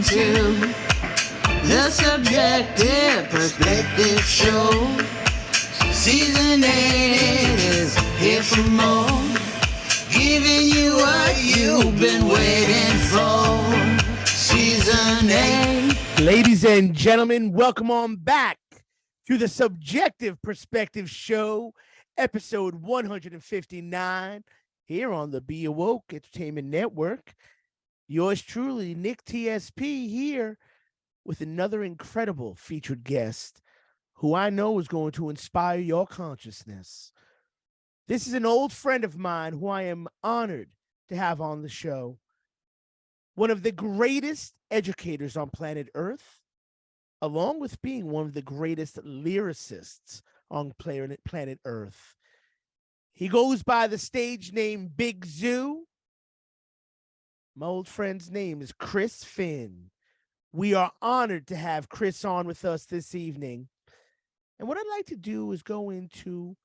Welcome to the Subjective Perspective Show. Season 8 is here for more, giving you what you've been waiting for. Season 8. Ladies and gentlemen, welcome on back to the Subjective Perspective Show, episode 159, here on the Be Awoke Entertainment Network. Yours truly, Nick TSP, here with another incredible featured guest who I know is going to inspire your consciousness. This is an old friend of mine who I am honored to have on the show. One of the greatest educators on planet Earth, along with being one of the greatest lyricists on planet Earth. He goes by the stage name Big Zoo. My old friend's name is Chris Finn. We are honored to have Chris on with us this evening. And what I'd like to do is go into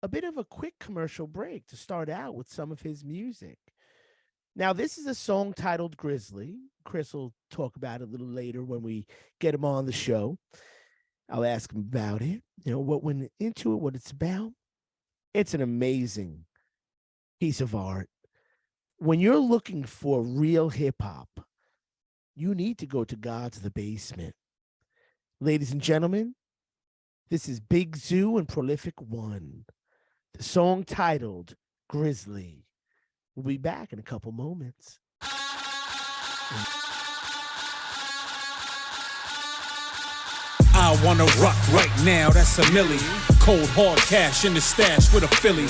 a bit of a quick commercial break to start out with some of his music. Now, this is a song titled Grizzly. Chris will talk about it a little later when we get him on the show. I'll ask him about it, what went into it, what it's about. It's an amazing piece of art. When you're looking for real hip hop, you need to go to God's The Basement. Ladies and gentlemen, this is Big Zoo and Prolific One. The song titled Grizzly. We'll be back in a couple moments. I wanna rock right now, that's a milli. Cold hard cash in the stash with a Philly.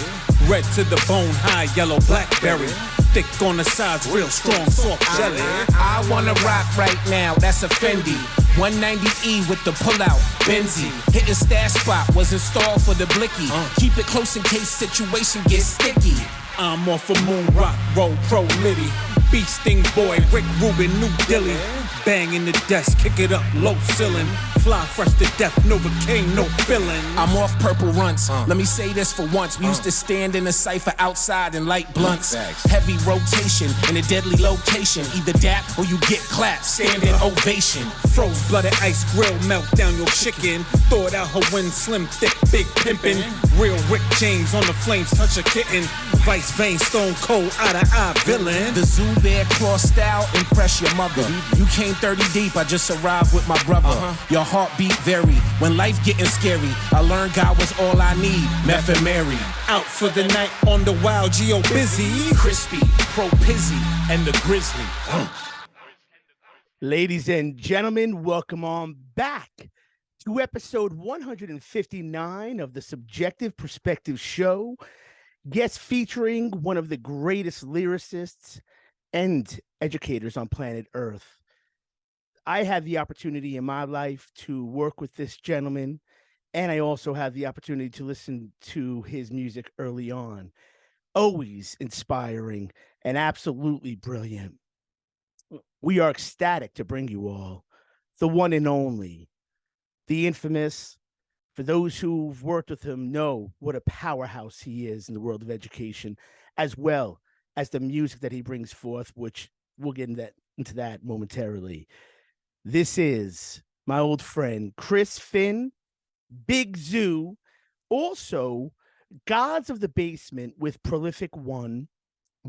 Red to the bone, high yellow blackberry. Thick on the sides, real strong, soft jelly. I wanna rock right now, that's a Fendi. 190E with the pullout, Benzie. Hitting stash spot, was installed for the blicky. Keep it close in case situation gets sticky. I'm off a moon rock, roll pro litty. Beat Sting Boy, Rick Rubin, New Dilly. Bang in the desk, kick it up, low ceiling. Fly fresh to death, Novocaine, no feeling. I'm off purple runts. Let me say this for once. We used to stand in the cypher outside and light blunts. Heavy rotation in a deadly location. Either dap or you get clapped. Standing ovation. Froze blooded ice grill, melt down your chicken. Throw it out her wind, slim, thick, big pimpin'. Real Rick James on the flames, touch a kitten. Vice vein, stone cold, eye to eye villain. The Zoo Bear cross style, impress your mother. You came 30 deep, I just arrived with my brother. Your heartbeat vary when life getting scary. I learned God was all I need, Meth and Mary. Out for the night on the wild, Geo busy. Crispy, Pro Pizzy, and the Grizzly. Ladies and gentlemen, welcome on back to episode 159 of the Subjective Perspective Show. Guest featuring one of the greatest lyricists and educators on planet Earth. I had the opportunity in my life to work with this gentleman, and I also had the opportunity to listen to his music early on. Always inspiring and absolutely brilliant. We are ecstatic to bring you all the one and only, the infamous. For those who've worked with him know what a powerhouse he is in the world of education, as well as the music that he brings forth, which we'll get into that momentarily. This is my old friend, Chris Finn, Big Zoo, also Gods of the Basement with Prolific One.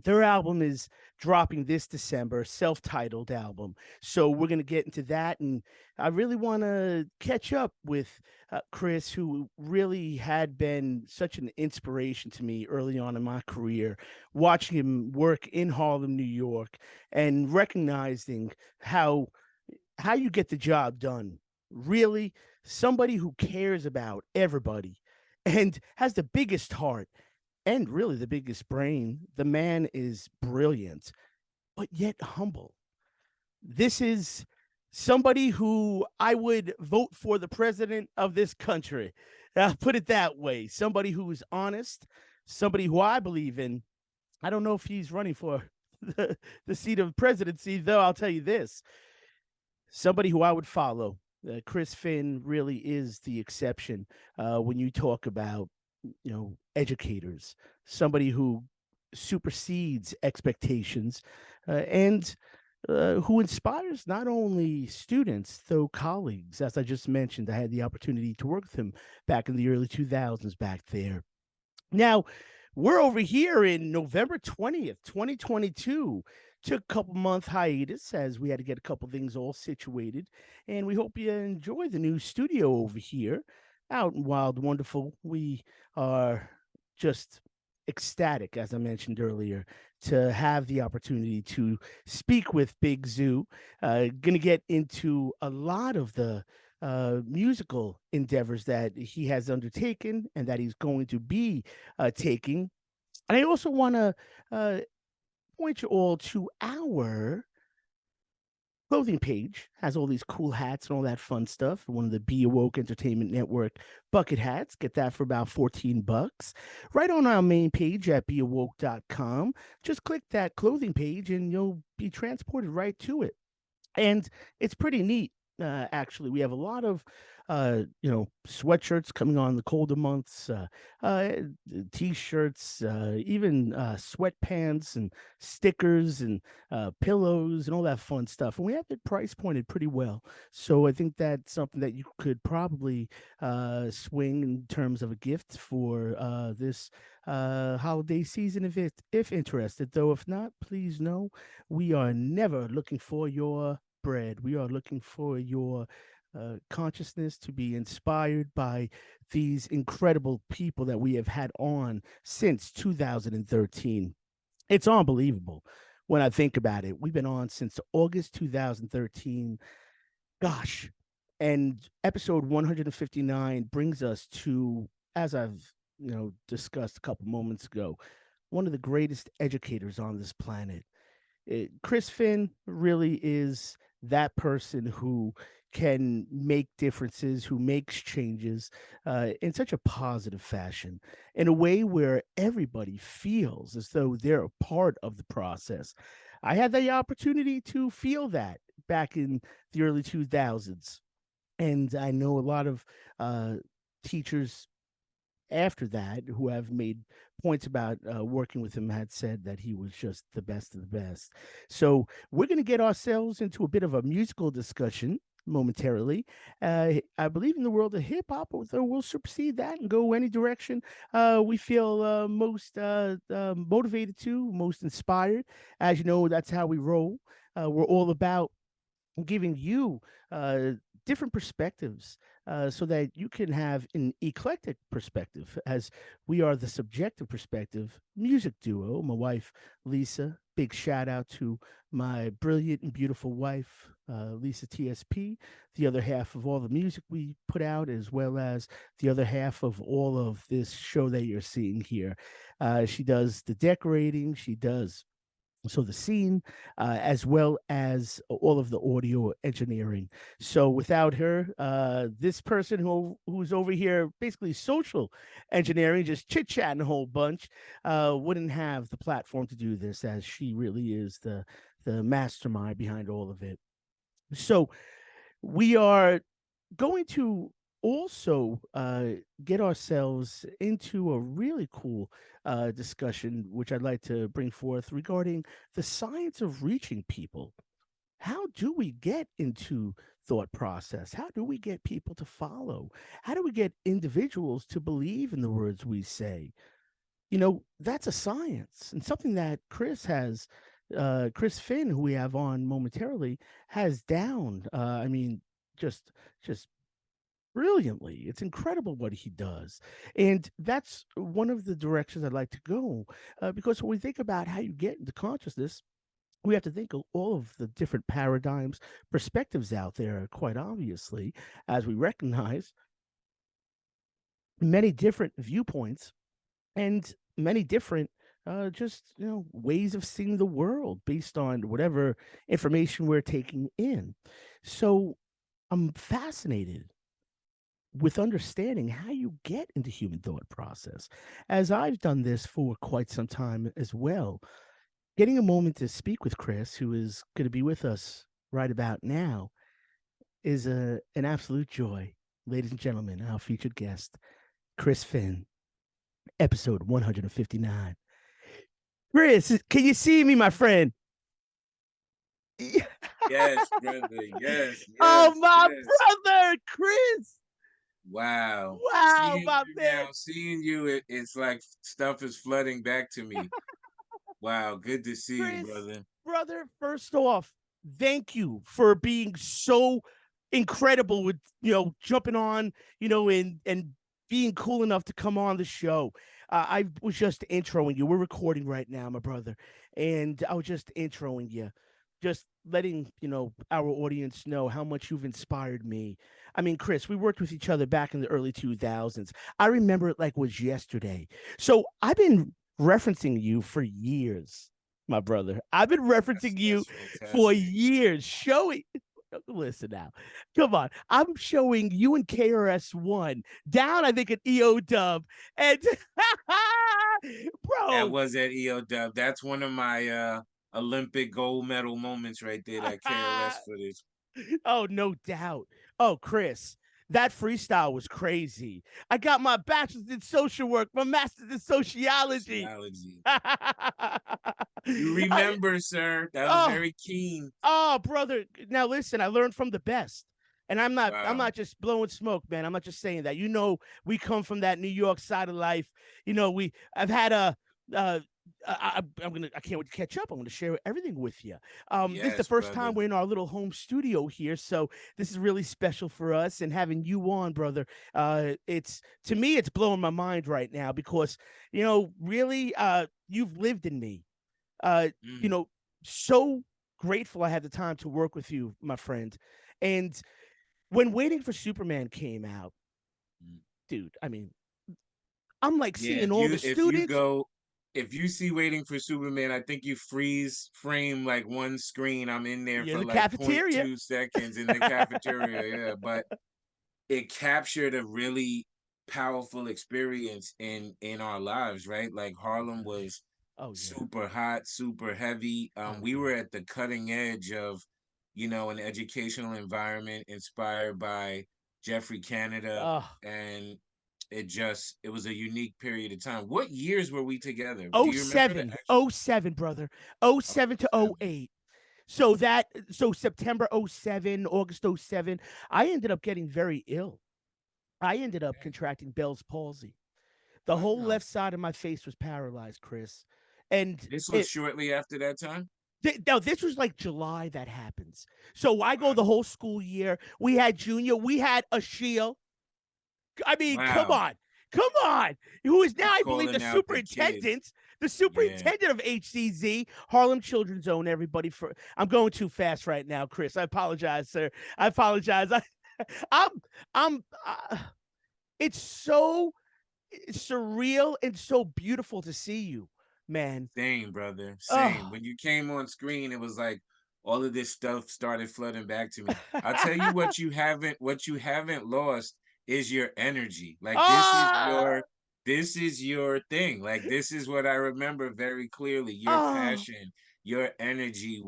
Their album is dropping this December, self-titled album. So we're going to get into that. And I really want to catch up with Chris, who really had been such an inspiration to me early on in my career, watching him work in Harlem, New York, and recognizing how you get the job done. Really, somebody who cares about everybody and has the biggest heart and really the biggest brain. The man is brilliant, but yet humble. This is somebody who I would vote for the president of this country. I'll put it that way. Somebody who's honest, somebody who I believe in. I don't know if he's running for the seat of presidency, though. I'll tell you this. Somebody who I would follow. Chris Finn really is the exception when you talk about educators, somebody who supersedes expectations and who inspires not only students, though colleagues. As I just mentioned, I had the opportunity to work with him back in the early 2000s back there. Now, we're over here in November 20th, 2022. Took a couple month hiatus as we had to get a couple things all situated. And we hope you enjoy the new studio over here out in Wild Wonderful. We are just ecstatic, as I mentioned earlier, to have the opportunity to speak with Big Zoo. Going to get into a lot of the musical endeavors that he has undertaken and that he's going to be taking. And I also want to point you all to our clothing page. Has all these cool hats and all that fun stuff. One of the Be Awoke Entertainment Network bucket hats. Get that for about $14. Right on our main page at beawoke.com. Just click that clothing page and you'll be transported right to it. And it's pretty neat. Actually, we have a lot of sweatshirts coming on the colder months, t-shirts, even sweatpants and stickers and pillows and all that fun stuff. And we have it price pointed pretty well. So I think that's something that you could probably swing in terms of a gift for this holiday season if interested. Though if not, please know we are never looking for your bread. We are looking for your consciousness to be inspired by these incredible people that we have had on since 2013. It's unbelievable when I think about it. We've been on since August 2013. Gosh. And episode 159 brings us to, as I've discussed a couple moments ago, one of the greatest educators on this planet. Chris Finn really is that person who can make differences, who makes changes in such a positive fashion, in a way where everybody feels as though they're a part of the process. I had the opportunity to feel that back in the early 2000s. And I know a lot of teachers after that who have made points about working with him had said that he was just the best of the best. So we're going to get ourselves into a bit of a musical discussion momentarily. I believe in the world of hip hop, although we'll supersede that and go any direction we feel most motivated to, most inspired. As you know, that's how we roll. We're all about giving you different perspectives so that you can have an eclectic perspective, as we are the subjective perspective music duo. My wife, Lisa, big shout out to my brilliant and beautiful wife, Lisa TSP, the other half of all the music we put out, as well as the other half of all of this show that you're seeing here. She does the decorating, she does the scene, as well as all of the audio engineering. So without her, this person who's over here basically social engineering, just chit chatting a whole bunch, wouldn't have the platform to do this, as she really is the mastermind behind all of it. So we are going to also get ourselves into a really cool discussion, which I'd like to bring forth regarding the science of reaching people. How do we get into thought process? How do we get people to follow? How do we get individuals to believe in the words we say? That's a science, and something that Chris Finn, who we have on momentarily, has down. I mean, just brilliantly. It's incredible what he does. And that's one of the directions I'd like to go, because when we think about how you get into consciousness, we have to think of all of the different paradigms, perspectives out there, quite obviously, as we recognize many different viewpoints and many different ways of seeing the world based on whatever information we're taking in. So I'm fascinated with understanding how you get into human thought process, as I've done this for quite some time as well. Getting a moment to speak with Chris, who is going to be with us right about now, is an absolute joy. Ladies and gentlemen, our featured guest, Chris Finn, episode 159. Chris, can you see me, my friend? Yes, brother. Yes, Oh, yes, my yes. brother, Chris. Wow. Wow, Seeing my you man. now, seeing you, it's like stuff is flooding back to me. Wow, good to see you, Chris, brother. brother, first off, thank you for being so incredible with, jumping on, and being cool enough to come on the show. I was just introing you. We're recording right now, my brother, and I was just introing you, just letting our audience know how much you've inspired me. I mean, Chris, we worked with each other back in the early 2000s. I remember it like it was yesterday. So I've been referencing you for years, my brother. I've been referencing you That's for fantastic. years, showing. Listen now, come on. I'm showing you and KRS-One down, I think, at EO Dub, and That bro, was at EO Dub. That's one of my Olympic gold medal moments right there, that KRS footage. oh, no doubt. Oh, Chris, that freestyle was crazy. I got my bachelor's in social work, my master's in sociology. Sociology. I, You remember, sir. That was oh, very keen. oh, brother. Now listen, I learned from the best. And I'm Wow. not just blowing smoke, man. I'm not just saying that. We come from that New York side of life. I've had uh I can't wait to catch up. I'm gonna share everything with you. This is the Yes, first time brother. we're in our little home studio here, so this is really special for us. And having you on, brother, it's to me, it's blowing my mind right now because really, you've lived in me. Uh, you Mm, know, so grateful I had the time to work with you, my friend. And when Waiting for Superman came out, mm. dude, I mean, I'm like Yeah, seeing all the students. if you see Waiting for Superman, I think you freeze frame like one screen. I'm in there You're in for the like point cafeteria. 2 seconds in the cafeteria. Yeah, but it captured a really powerful experience in our lives, right? Like Harlem was Oh yeah. super hot, super heavy. Oh We yeah. were at the cutting edge of, an educational environment inspired by Jeffrey Canada, Oh, and it was a unique period of time. What years were we together? Do oh you remember the seven, actual? oh seven, brother. Oh Oh, seven to oh 07. eight. So September '07, August '07, I ended up getting very ill. I ended up Okay. contracting Bell's palsy. The whole Wow. left side of my face was paralyzed, Chris. And This was it shortly after that time? no, this was like July that happens. So I go Wow. the whole school year. We had junior, we had a shield. I mean, come Wow. on. Come on. Who is now, You I believe, calling out the kids. the Yeah. superintendent of HCZ, Harlem Children's Zone, everybody. I'm going too fast right now, Chris. I apologize, sir. I apologize. I'm, I'm, it's so surreal and so beautiful to see you, man. Same, brother. Same. Oh, When you came on screen, it was like all of this stuff started flooding back to me. I'll tell you what you haven't lost is your energy. Like ah, this is your thing. Like this is what I remember very clearly. Your oh, passion, your energy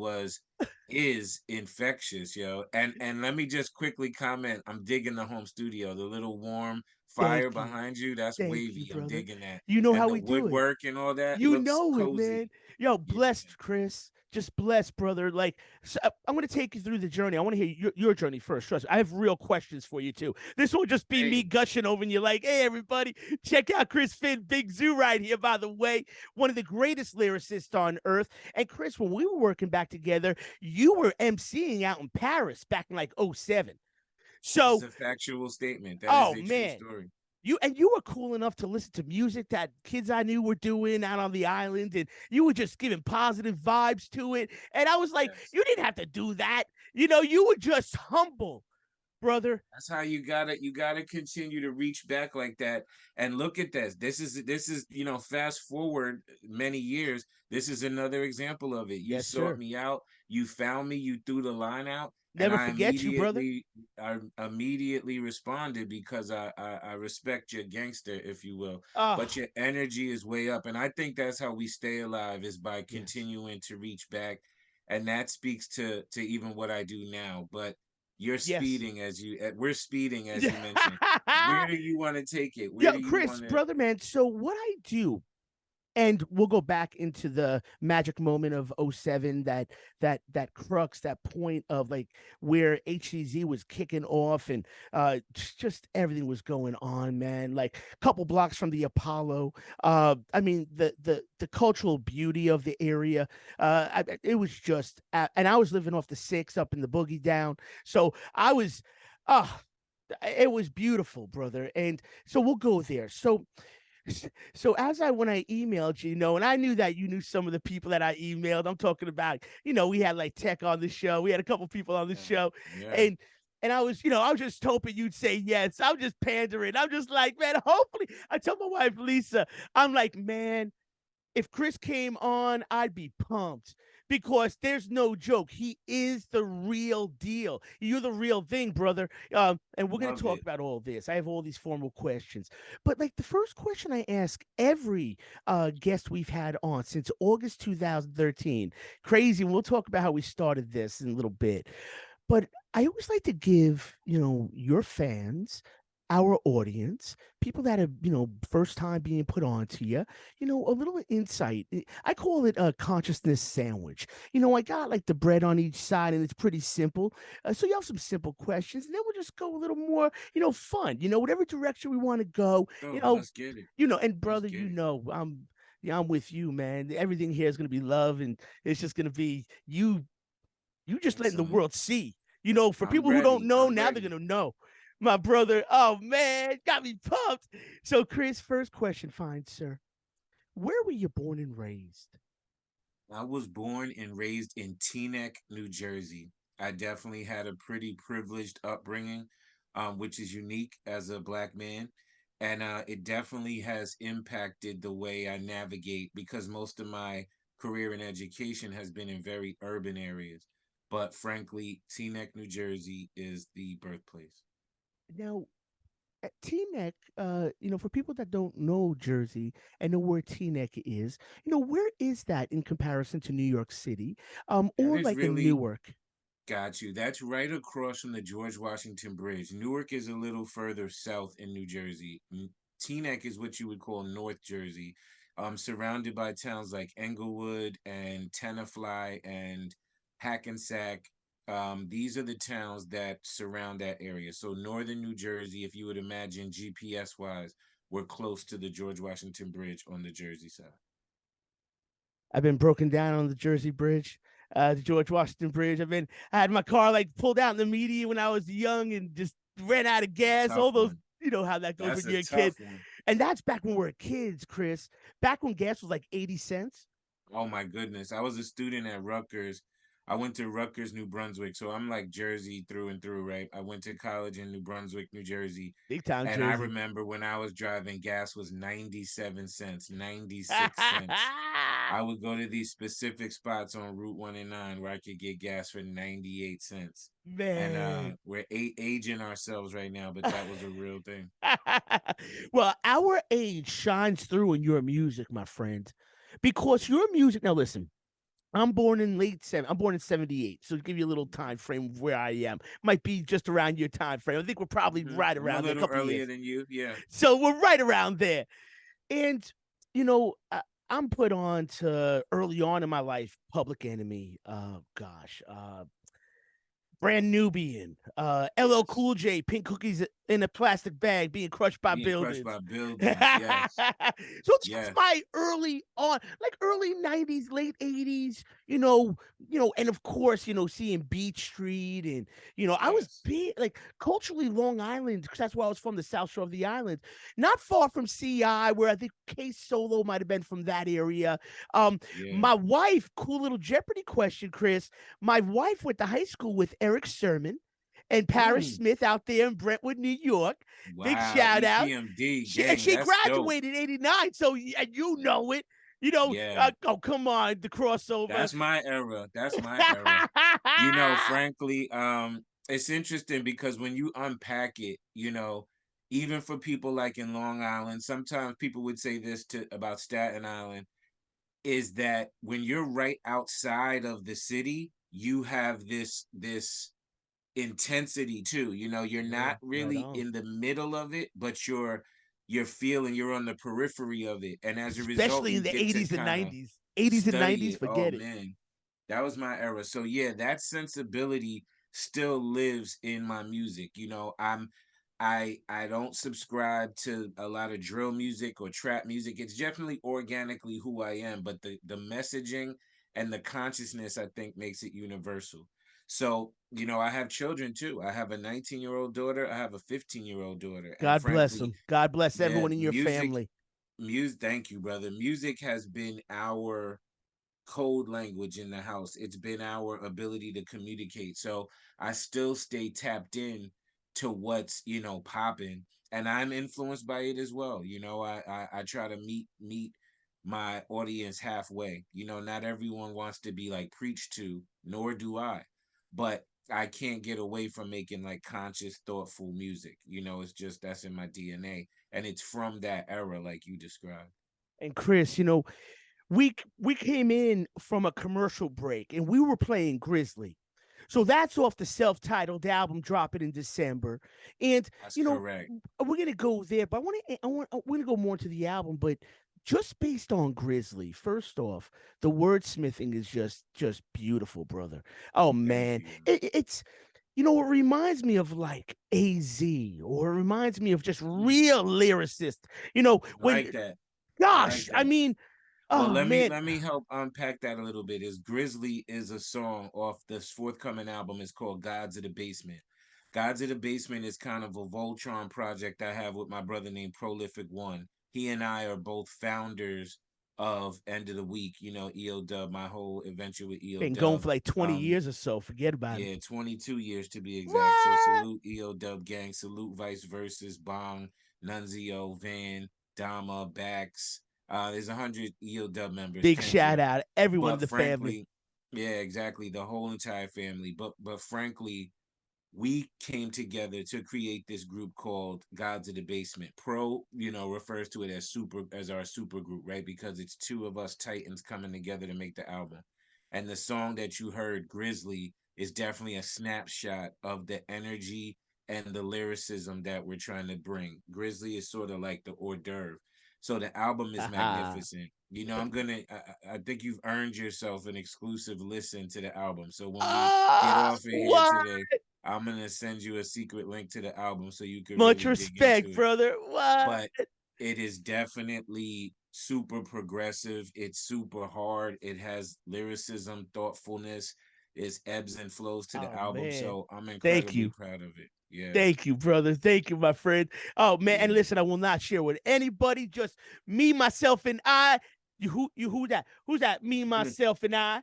is infectious, yo. And let me just quickly comment. I'm digging the home studio, the little warm fire thank you. behind you. That's Thank you, wavy. I'm brother. digging that. You know And how the we do it. woodwork and all that You looks know it, man. cozy. Yo, Yeah. blessed, Chris. Just blessed, brother. Like, so I'm going to take you through the journey. I want to hear your journey first. Trust me. I have real questions for you, too. This won't just be me Same. gushing over and you're like, hey, everybody, check out Chris Finn, Big Zoo right here, by the way. One of the greatest lyricists on earth. And Chris, when we were working back together, you were emceeing out in Paris back in like '07. That's So, a factual statement. That is oh, a true man. story. You were cool enough to listen to music that kids I knew were doing out on the island, and you were just giving positive vibes to it. And I was like, Yes. you didn't have to do that. You were just humble, brother. That's how you gotta continue to reach back like that. And look at this. This is fast forward many years. This is another example of it. You Yes, sought sir. me out, you found me, you threw the line out, and Never forget you, brother. I immediately responded because I respect your gangster, if you will. But Oh, your energy is way up. And I think that's how we stay alive, is by yes. continuing to reach back. And that speaks to even what I do now. But you're Yes. speeding we're speeding as you mentioned. Where do you want to take it? Where Yo, do you Chris, want to? brother, man. So what I do And we'll go back into the magic moment of '07, that crux, that point of like where HCZ was kicking off, and just everything was going on, man. Like a couple blocks from the Apollo. I mean, the cultural beauty of the area. It was just, and I was living off the six up in the boogie down, so I was, uh it was beautiful, brother. And so we'll go there. So as I when I emailed you, and I knew that you knew some of the people that I emailed. I'm talking about, we had like Tech on the show. We had a couple people on the Yeah. show, Yeah. and I was, I was just hoping you'd say yes. I'm just pandering. I'm just like, man, hopefully. I told my wife Lisa, I'm like, man, if Chris came on, I'd be pumped because there's no joke. He is the real deal. You're the real thing, brother. And we're going to Love talk it. about all this. I have all these formal questions. But like the first question I ask every guest we've had on since August 2013, crazy. And we'll talk about how we started this in a little bit. But I always like to give, your fans, our audience, people that are, first time being put on to you, a little insight. I call it a consciousness sandwich. I got like the bread on each side and it's pretty simple. So you have some simple questions and then we'll just go a little more, fun, whatever direction we want to go, Oh, let's get it. and Let's brother, get it. I'm with you, man. Everything here is going to be love and it's just going to be you just letting the Excellent. world see. For I'm people who don't ready. know, I'm now they're ready. gonna know. My brother, oh man, got me pumped. So, Chris, first question, fine, sir. Where were you born and raised? I was born and raised in Teaneck, New Jersey. I definitely had a pretty privileged upbringing, which is unique as a black man. And it definitely has impacted the way I navigate because most of my career in education has been in very urban areas. But frankly, Teaneck, New Jersey is the birthplace. Now, at Teaneck, for people that don't know Jersey and know where Teaneck is, where is that in comparison to New York City, That or is like in really Newark? got you. That's right across from the George Washington Bridge. Newark is a little further south in New Jersey. Teaneck is what you would call North Jersey, surrounded by towns like Englewood and Tenafly and Hackensack. These are the towns that surround that area. So northern New Jersey, if you would imagine GPS wise, we're close to the George Washington Bridge on the Jersey side. I've been broken down on the Jersey Bridge, the George Washington Bridge. I had my car like pulled out in the median when I was young and just ran out of It's a gas. tough All those, one. how that goes That's when a you're a kid. tough one. And that's back when we were kids, Chris. Back when gas was like 80 cents. Oh my goodness. I was a student at Rutgers. I went to Rutgers, New Brunswick. So I'm like Jersey through and through, right? I went to college in New Brunswick, New Jersey. Big time And I Jersey. remember when I was driving, gas was 97 cents, 96 cents. I would go to these specific spots on Route 1 and 9 where I could get gas for 98 cents. And Man. we're aging ourselves right now, but that was a real thing. Well, our age shines through in your music, my friend, because your music. Now, listen, I'm born in '78, so to give you a little time frame of where I am, might be just around your time frame. I think we're probably right I'm a around there, a little couple of earlier years. than you. Yeah. So we're right around there. And you know, I'm put on to early on in my life, Public Enemy. Gosh, Brand Nubian, LL Yes. Cool J, Pink Cookies in a plastic bag being crushed by Being crushed buildings. by So buildings. Yes. that's Yes. my early on, like early '90s, late '80s. And of course, seeing Beach Street, and I was Yes. big, like culturally Long Island, because that's where I was from, the South Shore of the island, not far from CI, where I think Case Solo might have been from that area. Yeah. My wife, cool little Jeopardy question, Chris. My wife went to high school with Eric Sermon and Paris Mm. Smith out there in Brentwood, New York. Big Wow. shout out. EPMD And gang. she That's dope. graduated in '89, so and you know it. Yeah. Oh come on, the crossover. That's my era. That's my era. Frankly, it's interesting because when you unpack it, even for people like in Long Island, sometimes people would say this to about Staten Island, is that when you're right outside of the city, you have this intensity too. You're Yeah, not right really on. in the middle of it, but you're you're feeling, you're on the periphery of it, and as a result, especially you in the get to 80s and kind of 90s. 80s and study 90s, it. Oh forget it. man, that was my era. So yeah, that sensibility still lives in my music. You know, I don't subscribe to a lot of drill music or trap music. It's definitely organically who I am, but the messaging and the consciousness I think makes it universal. So, you know, I have children too. I have a 19-year-old daughter, I have a 15-year-old daughter, and God bless frankly, them. God bless yeah, everyone in your family. music, thank you, brother. Music has been our code language in the house. It's been our ability to communicate. So I still stay tapped in to what's, you know, popping. And I'm influenced by it as well. You know, I try to meet my audience halfway. You know, not everyone wants to be like preached to, nor do I. But I can't get away from making like conscious, thoughtful music. You know, it's just that's in my DNA. And it's from that era, like you described. And Chris, we came in from a commercial break and we were playing Grizzly. So that's off the self-titled album dropping in December. And That's you know, correct. we're gonna go there, but we're gonna go more into the album, but just based on Grizzly, first off, the wordsmithing is just beautiful, brother. Oh Thank man. you. It's it reminds me of like AZ, or it reminds me of just Mm. real lyricists. I like When that. I like gosh, I that. mean, Well, oh man. let me help unpack that a little bit. Is Grizzly is a song off this forthcoming album. It's called Gods of the Basement. Gods of the Basement is kind of a Voltron project I have with my brother named Prolific One. He and I are both founders of End of the Week. You know, EO Dub, my whole adventure with EO Been going Dub. for like 20 Um, years or so. Forget about it. yeah, 22 years to be exact. So What? salute EO Dub Gang, salute Vice Versus, Bong, Nunzio, Van, Dama, Bax. There's 100 EO Dub members, Big shout Kendra. out everyone in But the family. frankly, yeah, exactly, the whole entire family. But frankly, we came together to create this group called Gods of the Basement. Pro, you know, refers to it as our super group, right? Because it's two of us titans coming together to make the album. And the song that you heard, Grizzly, is definitely a snapshot of the energy and the lyricism that we're trying to bring. Grizzly is sort of like the hors d'oeuvre. So the album is Haha. magnificent. You know, I think you've earned yourself an exclusive listen to the album. So when we get Ah, off of here what? today, I'm gonna send you a secret link to the album so you could Much really dig into respect, it. brother. What? But it is definitely super progressive. It's super hard. It has lyricism, thoughtfulness. It's ebbs and flows to the Oh album. man. So I'm Thank incredibly you. proud of it. Yeah. Thank you, brother. Thank you, my friend. Oh man, and Yeah. listen, I will not share with anybody. Just me, myself, and I. Who that? Who's that? Me, myself, and I.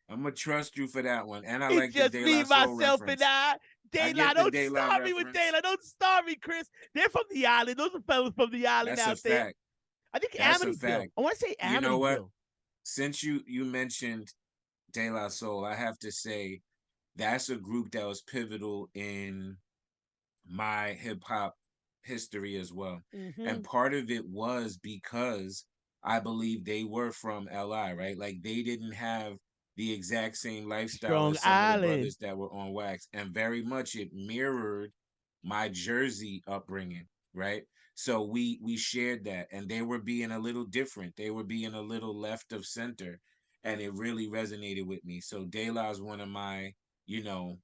I'm gonna trust you for that one. And I It's like the just De me, La Soul myself, and reference. I. I Daylight, get the don't De La start me with reference. Daylight. Don't start me, Chris. They're from the island. Those are fellas from the island That's a out there. fact. I think That's a Amityville. fact. I want to say You know what? Amityville. Since you mentioned De La Soul, I have to say that's a group that was pivotal in my hip hop history as well. Mm-hmm. And part of it was because I believe they were from LI, right? Like they didn't have the exact same lifestyle Strong as some of the Island. brothers that were on wax. And very much it mirrored my Jersey upbringing, right? So we shared that and they were being a little different. They were being a little left of center. And it really resonated with me. So De La is one of my, you know,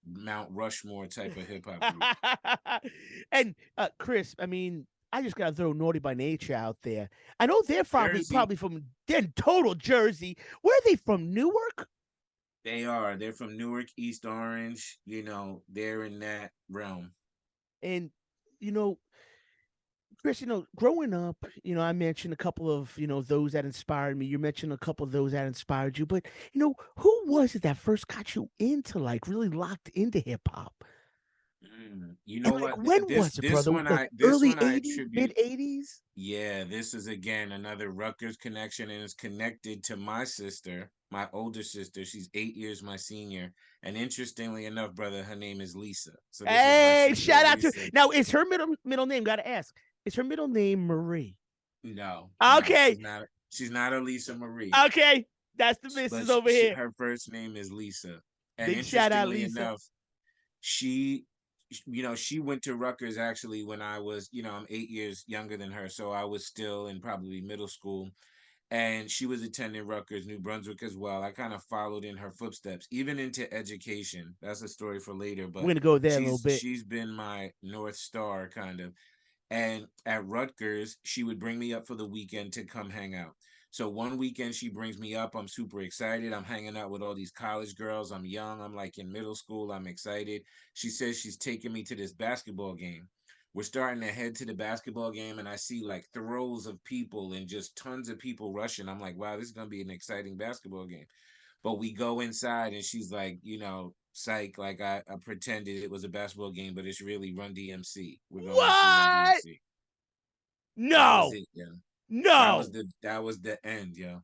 Mount Rushmore type of hip hop group. And Chris, I mean, I just gotta throw Naughty by Nature out there. I know they're probably Jersey, probably from they're total Jersey. Where are they from? Newark? they are. They're from Newark, East Orange. You know, they're in that realm. And you know, Chris, growing up, I mentioned a couple of, those that inspired me. You mentioned a couple of those that inspired you, but who was it that first got you into like really locked into hip hop? You And know like what? when was it, brother? Like This early one I 80s, mid attribute. 80s? Yeah, this is again another Rutgers connection, and it's connected to my sister, my older sister. She's 8 years my senior, and interestingly enough, brother, her name is Lisa. So this is my Hey, sister shout out to Lisa. now. Is her middle name? Gotta ask. Is her middle name Marie? No, no, Okay, she's not. She's not a Lisa Marie. okay, that's the But missus over here. her first name is Lisa. And Big shout out, interestingly Lisa. enough, she she went to Rutgers actually when I was, I'm 8 years younger than her, so I was still in probably middle school, and she was attending Rutgers, New Brunswick as well. I kind of followed in her footsteps, even into education. That's a story for later, We're but gonna go there in a little she's bit. she's been my North Star kind of. And at Rutgers, she would bring me up for the weekend to come hang out. So one weekend she brings me up. I'm super excited. I'm hanging out with all these college girls. I'm young. I'm like in middle school. I'm excited. She says she's taking me to this basketball game. We're starting to head to the basketball game, and I see like throws of people and just tons of people rushing. I'm like, wow, this is going to be an exciting basketball game. But we go inside, and she's like, psych, like I pretended it was a basketball game, but it's really Run DMC. We're going to see Run What? DMC. That was No, it, yeah. no. That was the end, yo.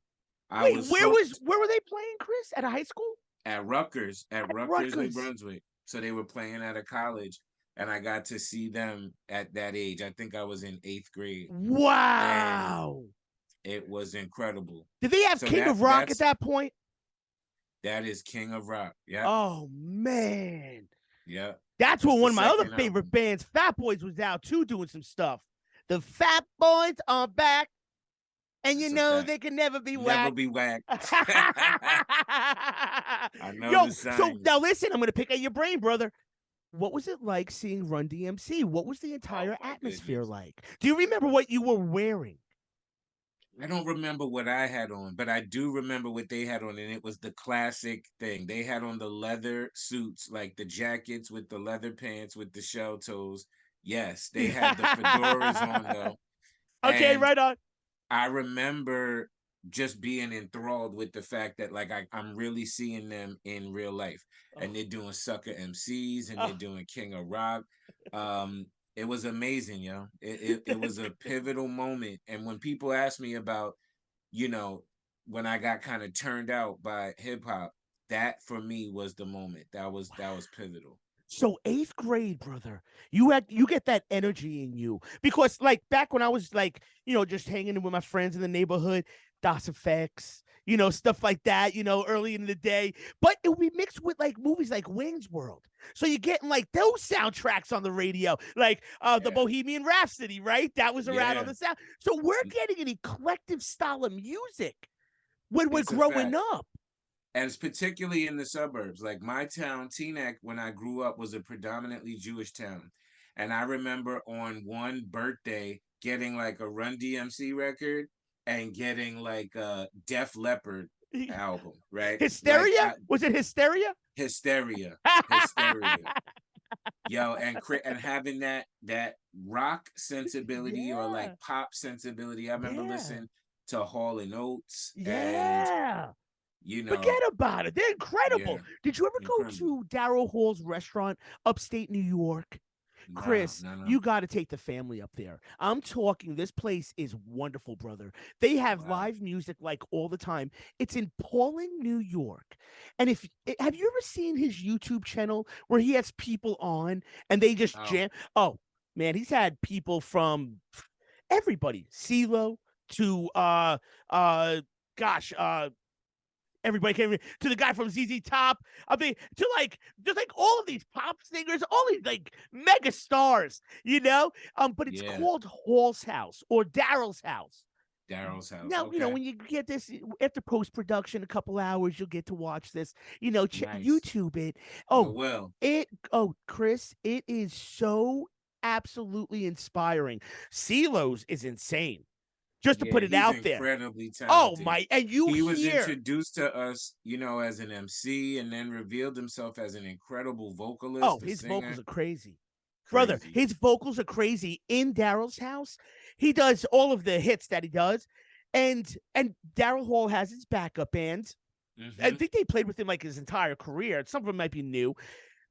I Wait, was hooked where were they playing, Chris? At a high school? at At Rutgers, New Rutgers. Brunswick. So they were playing at a college, and I got to see them at that age. I think I was in 8th grade, and Wow. it was incredible. Did they have So King of Rock at that's that point? that is King of Rock. Yep, Oh man. yep. That's That's when the one of my other second favorite album. bands, Fat Boys, was out too, doing some stuff. The Fat Boys are back, and That's a fact. they can never be Never whacked. be whacked. I know Yo, the so signs. now listen, I'm gonna pick at your brain, brother. What was it like seeing Run DMC? What was the Oh entire my atmosphere goodness. like? Do you remember what you were wearing? I don't remember what I had on, but I do remember what they had on, and it was the classic thing. They had on the leather suits, like the jackets with the leather pants with the shell toes. Yes, they had the fedoras on though. Okay, And right on. I remember just being enthralled with the fact that like I'm really seeing them in real life, Oh, and they're doing Sucker MCs and they're oh. doing King of Rock. It was amazing, yo. It was That's a crazy. pivotal moment. And when people ask me about, you know, when I got kind of turned out by hip hop, that for me was the moment. That was pivotal. So 8th grade, brother, you get that energy in you because like back when I was like, just hanging with my friends in the neighborhood, DOS effects, stuff like that, early in the day. But it would be mixed with like movies like Wayne's World. So you're getting like those soundtracks on the radio, like the Yeah. Bohemian Rhapsody, right? That was around on Yeah. the sound. So we're getting an eclectic style of music when we're It's a growing fact. up. And it's particularly in the suburbs. Like my town, Teaneck, when I grew up, was a predominantly Jewish town. And I remember on one birthday getting like a Run DMC record and getting like a Def Leppard album, right? Like Hysteria? Was it Hysteria? Hysteria, Hysteria. Yo, and having that rock sensibility or like Yeah. pop sensibility. I remember Yeah. listening to Hall and Oates and Yeah. you know, Forget about it. They're incredible. yeah, Did you ever go incredible. to Daryl Hall's restaurant upstate New York? No, Chris, no, no. you got to take the family up there. I'm talking, this place is wonderful, brother. They have Wow. live music like all the time. It's in Pauling, New York. And have you ever seen his YouTube channel where he has people on and they just Oh, jam? Oh, man, he's had people from everybody, CeeLo to gosh, everybody came to the guy from ZZ Top. I mean, to like just like all of these pop singers, all these like mega stars, But it's yeah. called Hall's House or Daryl's House. Daryl's house. Now, Okay. when you get this after post production, a couple hours, you'll get to watch this. Nice. YouTube it. I Oh, will. Chris, it is so absolutely inspiring. CeeLo's is insane. Just to Yeah, put it he's out there. incredibly Oh talented. my! And you He was hear introduced to us, as an MC and then revealed himself as an incredible Oh, vocalist, a his vocals singer. are crazy. Brother, Crazy. his vocals are crazy in Daryl's house. He does all of the hits that he does. And Daryl Hall has his backup bands. I Hmm. think they played with him like his entire career. Some of them might be new,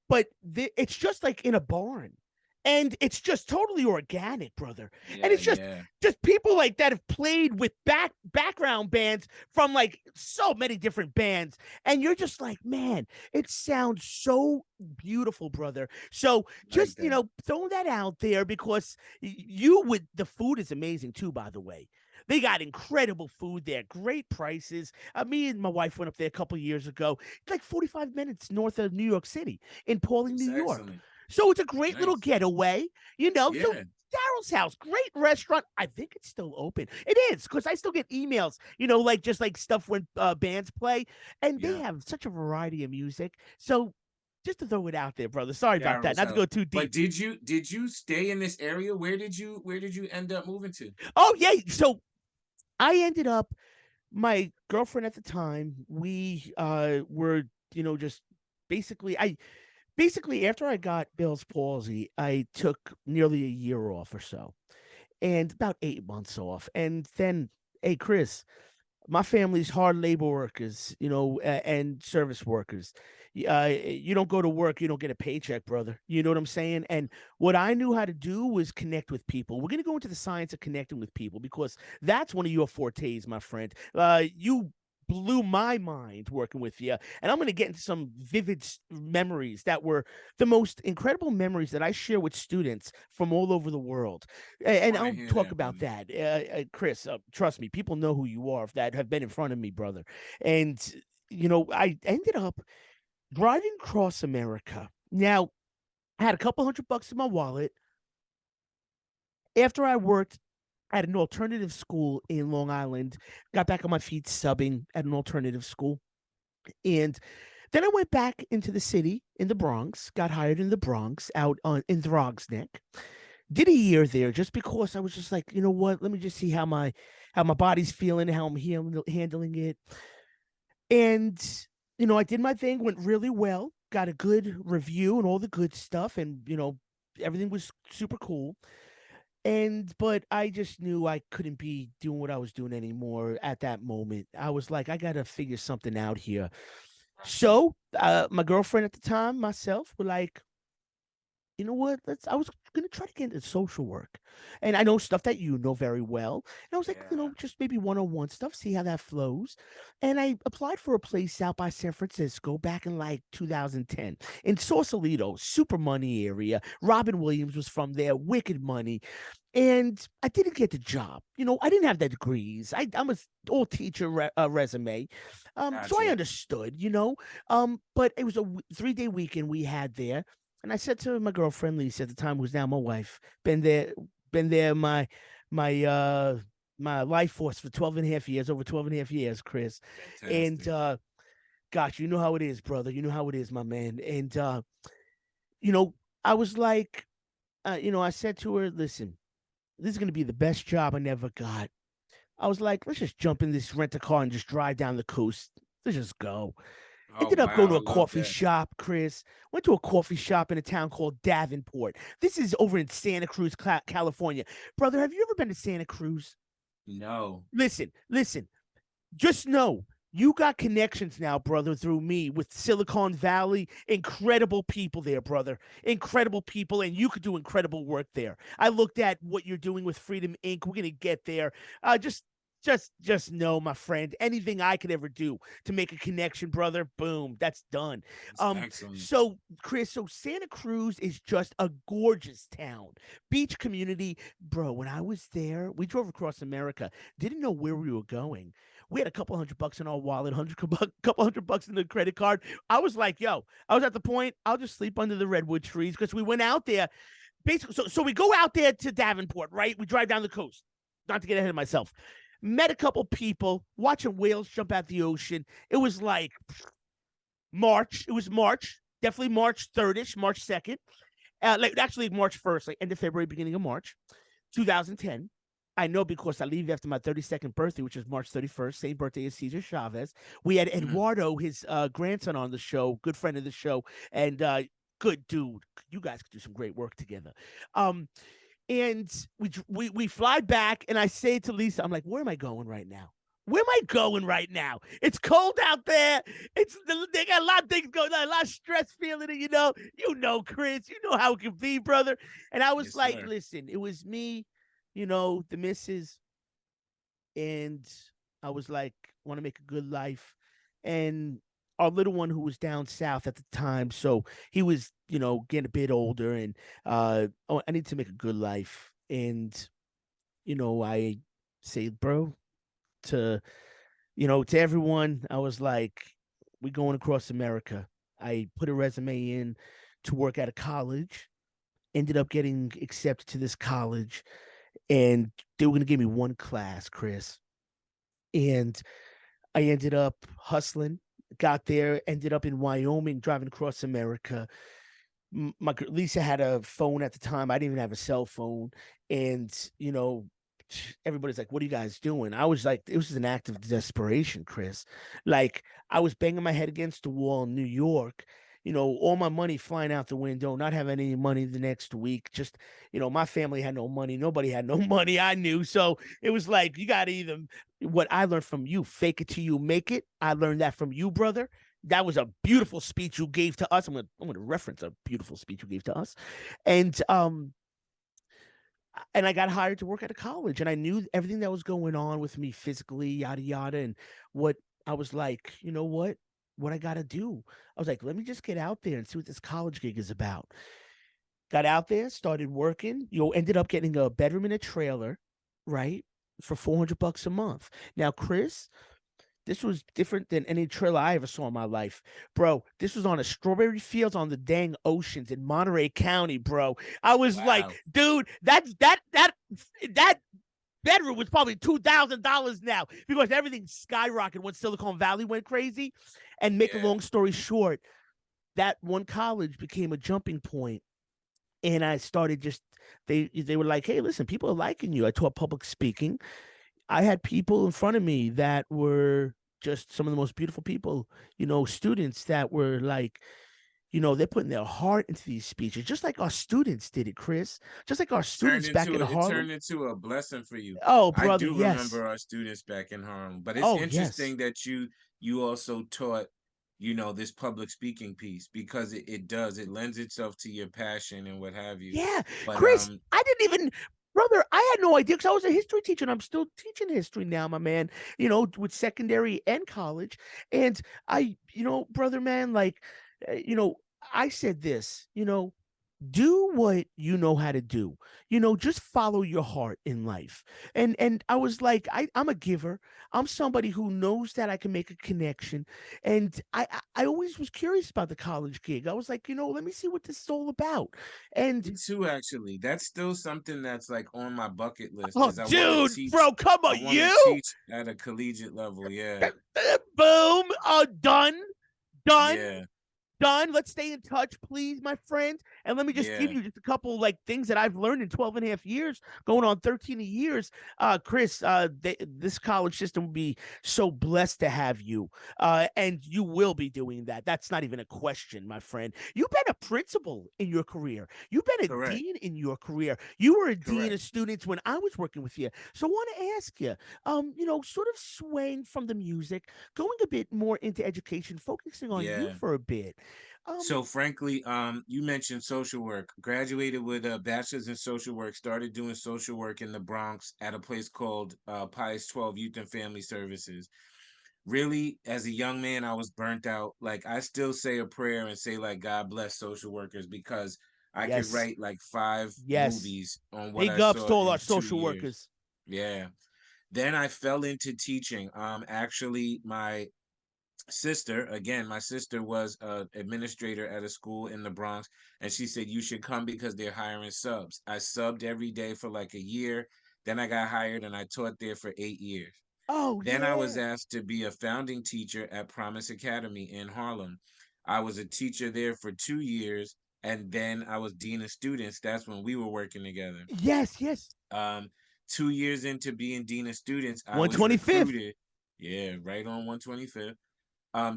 but it's just like in a barn. And it's just totally organic, brother. And Yeah, it's just yeah. just people like that have played with background bands from like so many different bands. And you're just like, man, it sounds so beautiful, brother. So Like just, that. throw that out there because you would the food is amazing too, by the way. They got incredible food there, great prices. Me and my wife went up there a couple of years ago, like 45 minutes north of New York City in Pauling, New It's York. excellent. So it's a great little Nice. getaway, So Yeah. Daryl's house, great restaurant. I think it's still open. It is because I still get emails, like just like stuff when bands play, and they Yeah. have such a variety of music. So just to throw it out there, brother. Sorry about that. Daryl's Not to house. go too But deep. did you stay in this area? Where did you end up moving to? Oh yeah. So I ended up my girlfriend at the time. We were just basically after I got Bell's palsy, I took nearly a year off or so, and about 8 months off, and then hey Chris, my family's hard labor workers, and service workers. You don't go to work, you don't get a paycheck, brother. You know what I'm saying? And what I knew how to do was connect with people. We're going to go into the science of connecting with people because that's one of your fortes, my friend. You blew my mind working with you. And I'm going to get into some vivid memories that were the most incredible memories that I share with students from all over the world. And Want to I'll hear talk that, about brother? that. Chris, trust me, people know who you are that have been in front of me, brother. And, I ended up driving across America. Now, I had a couple $100 in my wallet. After I worked at an alternative school in Long Island, got back on my feet subbing at an alternative school. And then I went back into the city in the Bronx, got hired in the Bronx out on in Throgs Neck. Did a year there just because I was just like, you know what? Let me just see how my body's feeling, how I'm handling it. And I did my thing, went really well, got a good review and all the good stuff, and everything was super cool. And but I just knew I couldn't be doing what I was doing anymore at that moment. I was like, I gotta figure something out here. So my girlfriend at the time, myself, were like, you know what? I was gonna try to get into social work, and I know stuff that you know very well. And I was like, Yeah. just maybe one-on-one stuff, see how that flows. And I applied for a place out by San Francisco back in like 2010 in Sausalito, super money area. Robin Williams was from there, wicked money. And I didn't get the job. I didn't have the degrees. I'm a all teacher resume, so I Gotcha. understood. But it was a 3-day weekend we had there, and I said to my girlfriend Lisa at the time, who's now my wife, been there my life force for 12 and a half years, over 12 and a half years, Chris. And Fantastic. gosh, you know how it is, brother. You know how it is, my man. And you know, I was like, I said to her, listen, this is gonna be the best job I never got. I was like, let's just jump in this rent a car and just drive down the coast. Let's just go. Oh Ended up going wow, to I a love coffee that. shop, Chris. Went to a coffee shop in a town called Davenport. This is over in Santa Cruz, California. Brother, have you ever been to Santa Cruz? No. Listen. Just know you got connections now, brother, through me with Silicon Valley. Incredible people there, brother. Incredible people, and you could do incredible work there. I looked at what you're doing with Freedom Inc. We're gonna get there. Just know, my friend, anything I could ever do to make a connection, brother, boom, that's done. It's excellent. So Chris, so Santa Cruz is just a gorgeous town, beach community, bro. When I was there, we drove across America, didn't know where we were going. We had a couple $100 in our wallet, couple $100 in the credit card. I was like, yo, I was at the point, I'll just sleep under the redwood trees because we went out there. Basically, so we go out there to Davenport, right? We drive down the coast. Not to get ahead of myself. Met a couple people, watching whales jump out the ocean. It was like March. It was March, definitely March 3rd-ish, March 2nd. Like actually March 1st, like end of February, beginning of March, 2010. I know because I leave after my 32nd birthday, which is March 31st, same birthday as Cesar Chavez. We had Mhm. Eduardo, his grandson, on the show, good friend of the show, and good dude. You guys could do some great work together. Um, and we fly back, and I say to Lisa, I'm like, where am I going right now? Where am I going right now? It's cold out there. They got a lot of things going on, a lot of stress feeling it, Chris. You know how it can be, brother. And I was Yes, like, sir. listen, it was me, the missus, and I was like, want to make a good life. And our little one who was down south at the time, so he was, getting a bit older, and I need to make a good life. And I say, bro, to to everyone, I was like, we going across America. I put a resume in to work at a college. Ended up getting accepted to this college, and they were going to give me one class, Chris. And I ended up hustling, got there, ended up in Wyoming, driving across America. My Lisa had a phone at the time. I didn't even have a cell phone. And, everybody's like, what are you guys doing? I was like, it was an act of desperation, Chris. Like, I was banging my head against the wall in New York, all my money flying out the window, not having any money the next week. Just, my family had no money. Nobody had no money. I knew. So it was like, you got to either, what I learned from you, fake it till you make it. I learned that from you, brother. That was a beautiful speech you gave to us. I'm gonna reference a beautiful speech you gave to us. And I got hired to work at a college, and I knew everything that was going on with me physically, yada yada. And what I was like, you know what I gotta do? I was like, let me just get out there and see what this college gig is about. Got out there, started working, ended up getting a bedroom in a trailer, right? For $400 a month. Now, Chris, this was different than any trailer I ever saw in my life. Bro, this was on a strawberry fields on the dang oceans in Monterey County, bro. I was like, Wow. dude, that bedroom was probably $2,000 now because everything skyrocketed when Silicon Valley went crazy. And make a Yeah. long story short, that one college became a jumping point. And I started just they were like, hey, listen, people are liking you. I taught public speaking. I had people in front of me that were just some of the most beautiful people, students that were like, they're putting their heart into these speeches, just like our students did it, Chris. Just like our students back in It Harlem. turned into a blessing for you. Oh, I brother, do yes. remember our students back in Harlem, but it's Oh, yes. interesting that you also taught, this public speaking piece because it lends itself to your passion and what have you. Yeah, But Chris, I didn't even, brother, I had no idea because I was a history teacher and I'm still teaching history now, my man, with secondary and college. And brother, man, like, I said this, do what you know how to do, just follow your heart in life. And I was like, I'm a giver. I'm somebody who knows that I can make a connection. And I always was curious about the college gig. I was like, let me see what this is all about. And me too, actually. That's still something that's like on my bucket list oh, is I want to dude, teach. bro, come I on, want to you. teach at a collegiate level. Yeah. Boom. Done. Done. Yeah. Done. Let's stay in touch, please, my friend. And let me just give Yeah. you just a couple like things that I've learned in 12 and a half years, going on 13 years. Chris, this college system will be so blessed to have you. And you will be doing that. That's not even a question, my friend. You've been a principal in your career. You've been a Correct. dean in your career. You were a dean Correct. of students when I was working with you. So I want to ask you, sort of swaying from the music, going a bit more into education, focusing on you Yeah. for a bit. Um, So frankly, you mentioned social work. Graduated with a bachelor's in social work. Started doing social work in the Bronx at a place called Pius 12 Youth and Family Services. Really, as a young man, I was burnt out. Like I still say a prayer and say like God bless social workers because I could yes, write like five yes. movies on what Big I ups saw to all our in two social years. workers. Yeah. Then I fell into teaching. Actually, my sister was a administrator at a school in the Bronx, and she said you should come because they're hiring subs. I subbed every day for like a year. Then I got hired and I taught there for 8 years. Oh Then I was yeah. asked to be a founding teacher at Promise Academy in Harlem. I was a teacher there for 2 years, and then I was dean of students. That's when we were working together. Yes, yes. Um, 2 years into being dean of students, I was 125th. recruited. Yeah, right on 125th.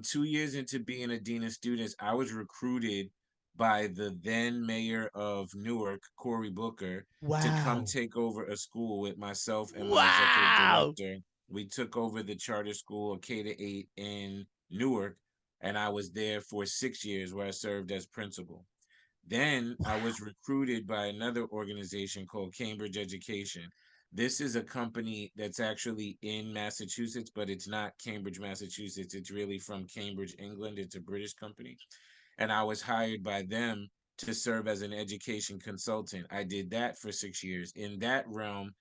2 years into being a dean of students, I was recruited by the then mayor of Newark, Cory Booker, to come Wow. take over a school with myself and my executive Wow. director. We took over the charter school, K-8 in Newark, and I was there for 6 years where I served as principal. Then I was recruited by another organization called Cambridge Education. This is a company that's actually in Massachusetts, but it's not Cambridge, Massachusetts. It's really from Cambridge, England. It's a British company. And I was hired by them to serve as an education consultant. I did that for 6 years. In that realm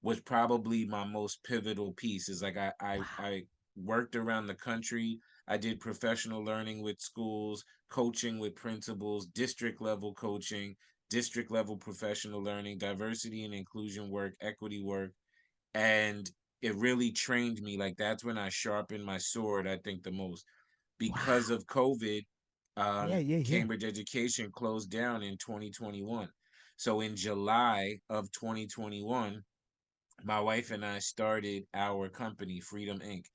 was probably my most pivotal piece. Is like I Wow. worked around the country I did professional learning with schools, coaching with principals, district level coaching, district level professional learning, diversity and inclusion work, equity work, and it really trained me. Like that's when I sharpened my sword, I think the most. Because Wow. of COVID, Yeah, yeah, yeah. Cambridge education closed down in 2021. So in July of 2021, my wife and I started our company, Freedom Inc.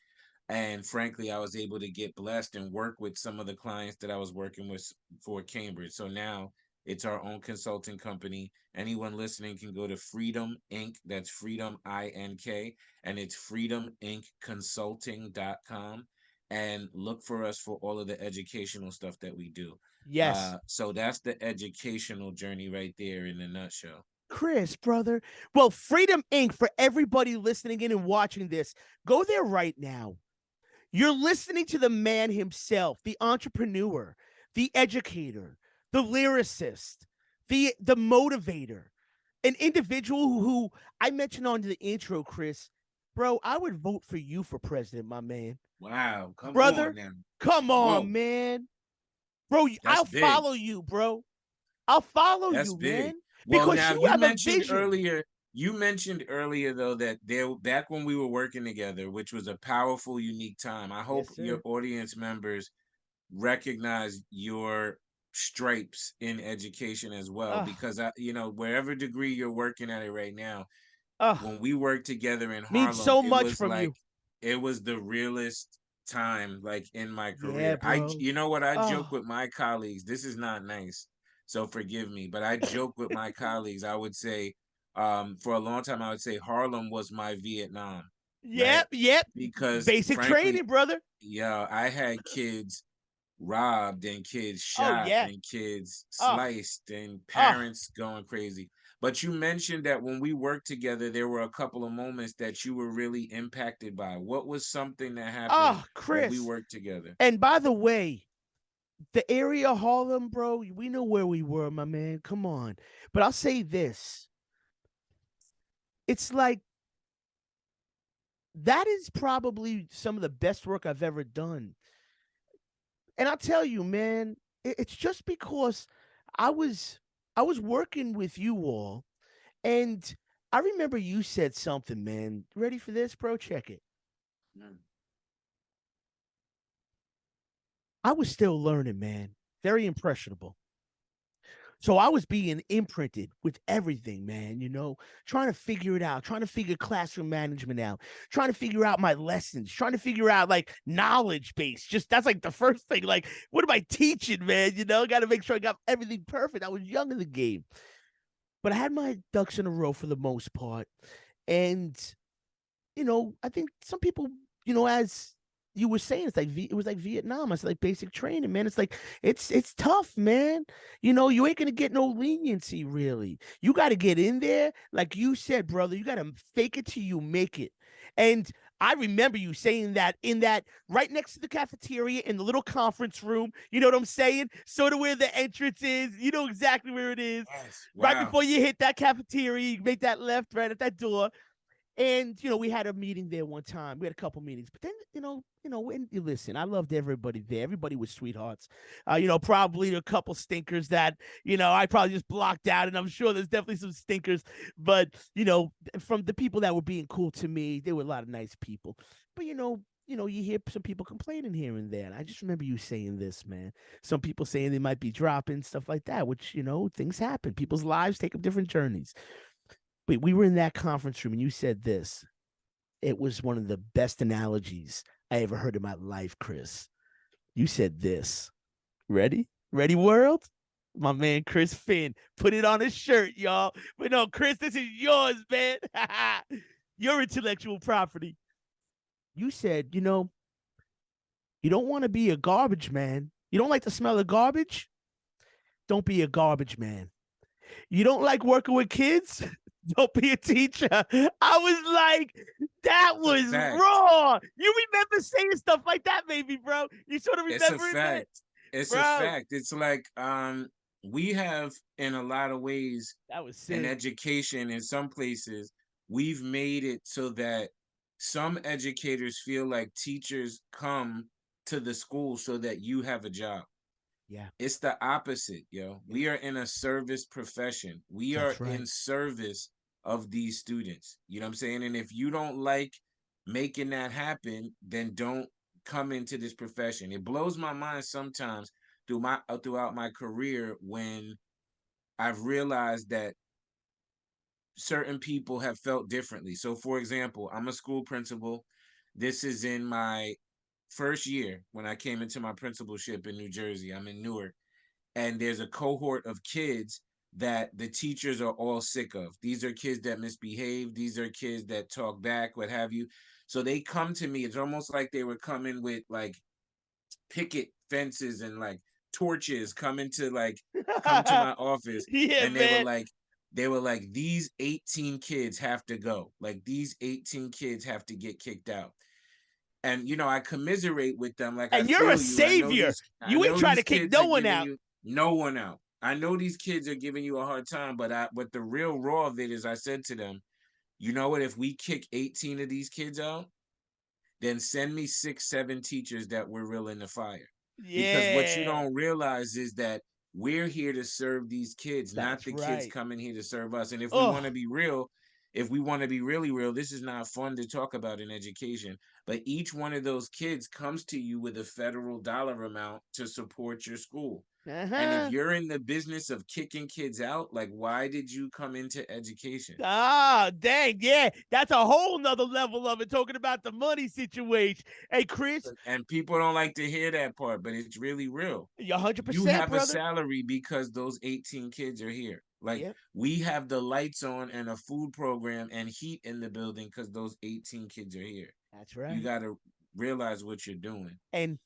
And frankly, I was able to get blessed and work with some of the clients that I was working with for Cambridge. So now it's our own consulting company. Anyone listening can go to Freedom Inc. That's Freedom INK, and it's freedomincconsulting.com, and look for us for all of the educational stuff that we do. Yes. So that's the educational journey right there in a nutshell. Chris, brother. Well, Freedom Inc. for everybody listening in and watching this, go there right now. You're listening to the man himself, the entrepreneur, the educator, the lyricist, the motivator, an individual who I mentioned on the intro, Chris. Bro, I would vote for you for president, my man. Wow, come on Brother, now. come on, Whoa, man. Bro, that's I'll big. follow you, bro. I'll follow That's you, big. man, Well, because now you have a vision. you mentioned earlier though that there back when we were working together, which was a powerful, unique time. I hope Yes, your sir. audience members recognize your stripes in education as well, Oh, because wherever degree you're working at it right now, oh, when we worked together in means Harlem, so much from you. it was the realest time like in my Yeah, career. bro. You know what, I joke Oh, with my colleagues. This is not nice, so forgive me, but I joke with my colleagues. I would say, for a long time, I would say Harlem was my Vietnam, right? yep, yep. Because Basic frankly, training, brother. yeah, I had kids robbed and kids Oh, shot yeah. and kids Oh, sliced and oh, parents going crazy. But you mentioned that when we worked together, there were a couple of moments that you were really impacted by. What was something that happened oh, when we Chris. worked together? And by the way, the area of Harlem, bro, we know where we were, my man. Come on. But I'll say this. It's like that is probably some of the best work I've ever done. And I'll tell you, man, it's just because I was I was working with you all, and I remember you said something, man. Ready for this, bro? Check it. Mm. I was still learning, man. Very impressionable. So I was being imprinted with everything, man, trying to figure it out, trying to figure classroom management out, trying to figure out my lessons, trying to figure out like knowledge base. Just that's like the first thing. Like, what am I teaching, man? Got to make sure I got everything perfect. I was young in the game, but I had my ducks in a row for the most part. And I think some people, as you were saying, it's like it was like Vietnam. It's like basic training, man. It's like it's tough, man. You ain't gonna get no leniency, really. You got to get in there, like you said, brother. You got to fake it till you make it. And I remember you saying that in that right next to the cafeteria in the little conference room. You know what I'm saying? Sort of where the entrance is. You know exactly where it is. Yes. Right Wow. before you hit that cafeteria, you make that left right at that door. And we had a meeting there one time. We had a couple meetings, but then and you listen. I loved everybody there. Everybody was sweethearts. Probably a couple stinkers that I probably just blocked out, and I'm sure there's definitely some stinkers. But from the people that were being cool to me, there were a lot of nice people. But you hear some people complaining here and there. And I just remember you saying this, man. Some people saying they might be dropping stuff like that, which things happen. People's lives take up different journeys. But we were in that conference room and you said this. It was one of the best analogies I ever heard in my life, Chris. You said this. Ready? Ready, world? My man, Chris Finn. Put it on his shirt, y'all. But no, Chris, this is yours, man. Your intellectual property. You said, you don't want to be a garbage man. You don't like the smell of garbage? Don't be a garbage man. You don't like working with kids? Don't be a teacher. I was like, that It's a was fact. raw. You remember saying stuff like that, maybe, bro? You sort of It's a remember it, man? fact. It's a Bro, fact. It's like we have in a lot of ways that was in sick. education in some places, we've made it so that some educators feel like teachers come to the school so that you have a job. Yeah, It's the opposite, yo. yeah, We are in a service profession. We are that's right. in service of these students. You know what I'm saying? And if you don't like making that happen, then don't come into this profession. It blows my mind sometimes throughout my career when I've realized that certain people have felt differently. So for example, I'm a school principal. This is in my first year when I came into my principalship in New Jersey. I'm in Newark, and there's a cohort of kids that the teachers are all sick of. These are kids that misbehave, these are kids that talk back, what have you. So they come to me. It's almost like they were coming with like picket fences and like torches coming to like come to my office, Yeah, and man. they were like these 18 kids have to go. Like these 18 kids have to get kicked out. And I commiserate with them. Like I And you're a feel you. savior. I You ain't know trying to these kick kids are no one giving out. you no one out. I know these kids are giving you a hard time, but the real raw of it is I said to them, you know what, if we kick 18 of these kids out, then send me 6, 7 teachers that we're real in the fire. Because what you Yeah, don't realize is that we're here to serve these kids, not that's the kids right. coming here to serve us. And if we want to Oh, be real, if we want to be really real, this is not fun to talk about in education. But each one of those kids comes to you with a federal dollar amount to support your school. And if uh-huh. you're in the business of kicking kids out, like, why did you come into education? Ah, dang, yeah. That's a whole nother level of it, talking about the money situation. Hey, Chris, And people don't like to hear that part, but it's really real. you You 100%, have a brother. salary because those 18 kids are here. Like Yeah, we have the lights on and a food program and heat in the building because those 18 kids are here. that's You right. got to realize what you're doing. And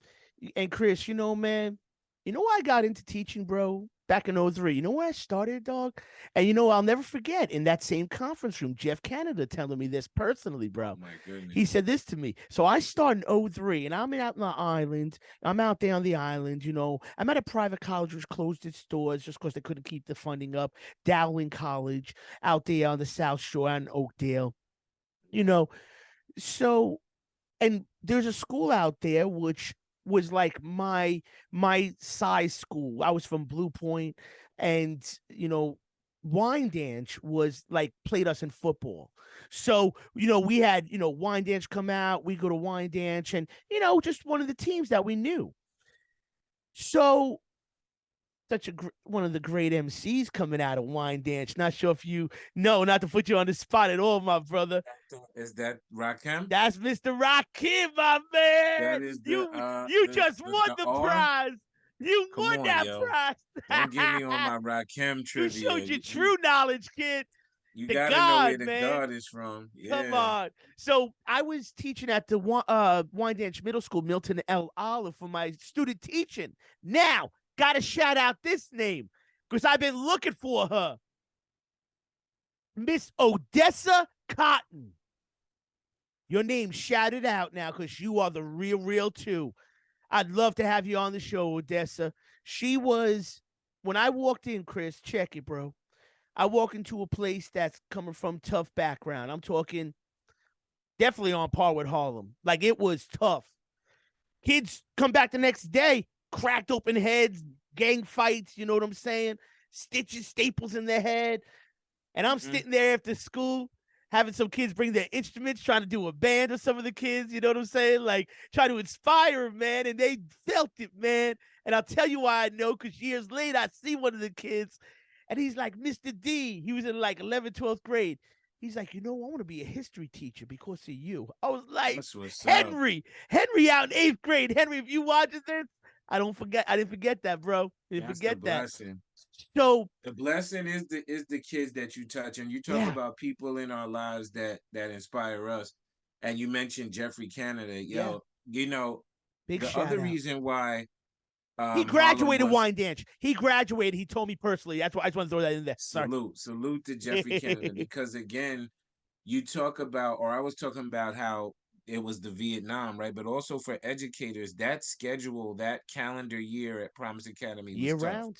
Chris, man, I got into teaching, bro, back in '03. You know where I started, dog? And I'll never forget in that same conference room, Jeff Canada telling me this personally, Oh bro. my He goodness. said this to me. So I started in '03, and I'm out on the island. I'm out there on the island, I'm at a private college which closed its doors just because they couldn't keep the funding up. Dowling College out there on the South Shore in Oakdale, you know. So and there's a school out there which was like my size school. I was from Blue Point, and Wine Dance was like played us in football. So, we had, Wine Dance come out, we go to Wine Dance, and just one of the teams that we knew. So one of the great MCs coming out of Wine Dance. Not sure if you know, not to put you on the spot at all, my brother. Is that Rakim? That's Mr. Rakim, my That man. is You just won the the R. prize. You Come won on, that yo. Don't get me on prize. my Rakim You trivia. showed your true knowledge, kid. You The got to know where God, the man. God is from. Come Yeah. on. So I was teaching at the Wine Dance Middle School, Milton L. Olive, for my student teaching. Now, gotta shout out this name because I've been looking for her. Miss Odessa Cotton. Your name shouted out now because you are the real too. I'd love to have you on the show, Odessa. She was, when I walked in, Chris, check it, bro. I walk into a place that's coming from tough background. I'm talking definitely on par with Harlem. Like it was tough. Kids come back the next day, cracked open heads, gang fights, you know what I'm saying? Stitches, staples in their head. And I'm Mm-mm. sitting there after school having some kids bring their instruments, trying to do a band or some of the kids, you know what I'm saying? Like trying to inspire them, man. And they felt it, man. And I'll tell you why I know, because years later, I see one of the kids and he's like, Mr. D. He was in like 11th, 12th grade. He's like, I want to be a history teacher because of you. I was like, That's what's up. Henry out in 8th grade. Henry, if you watching this, I didn't forget that, bro. I didn't That's the forget that. blessing. So, The blessing is the kids that you touch, and you talk yeah, about people in our lives that inspire us. And you mentioned Jeffrey Canada, yeah, yo. big The shout other out. reason why He Harlem graduated was Wine Dance. He graduated. He told me personally. That's why I just want to throw that in there. Sorry. salute to Jeffrey Canada, because again, you talk about, or I was talking about how it was the Vietnam, right? But also for educators, that schedule, that calendar year at Promise Academy was Year tough. round.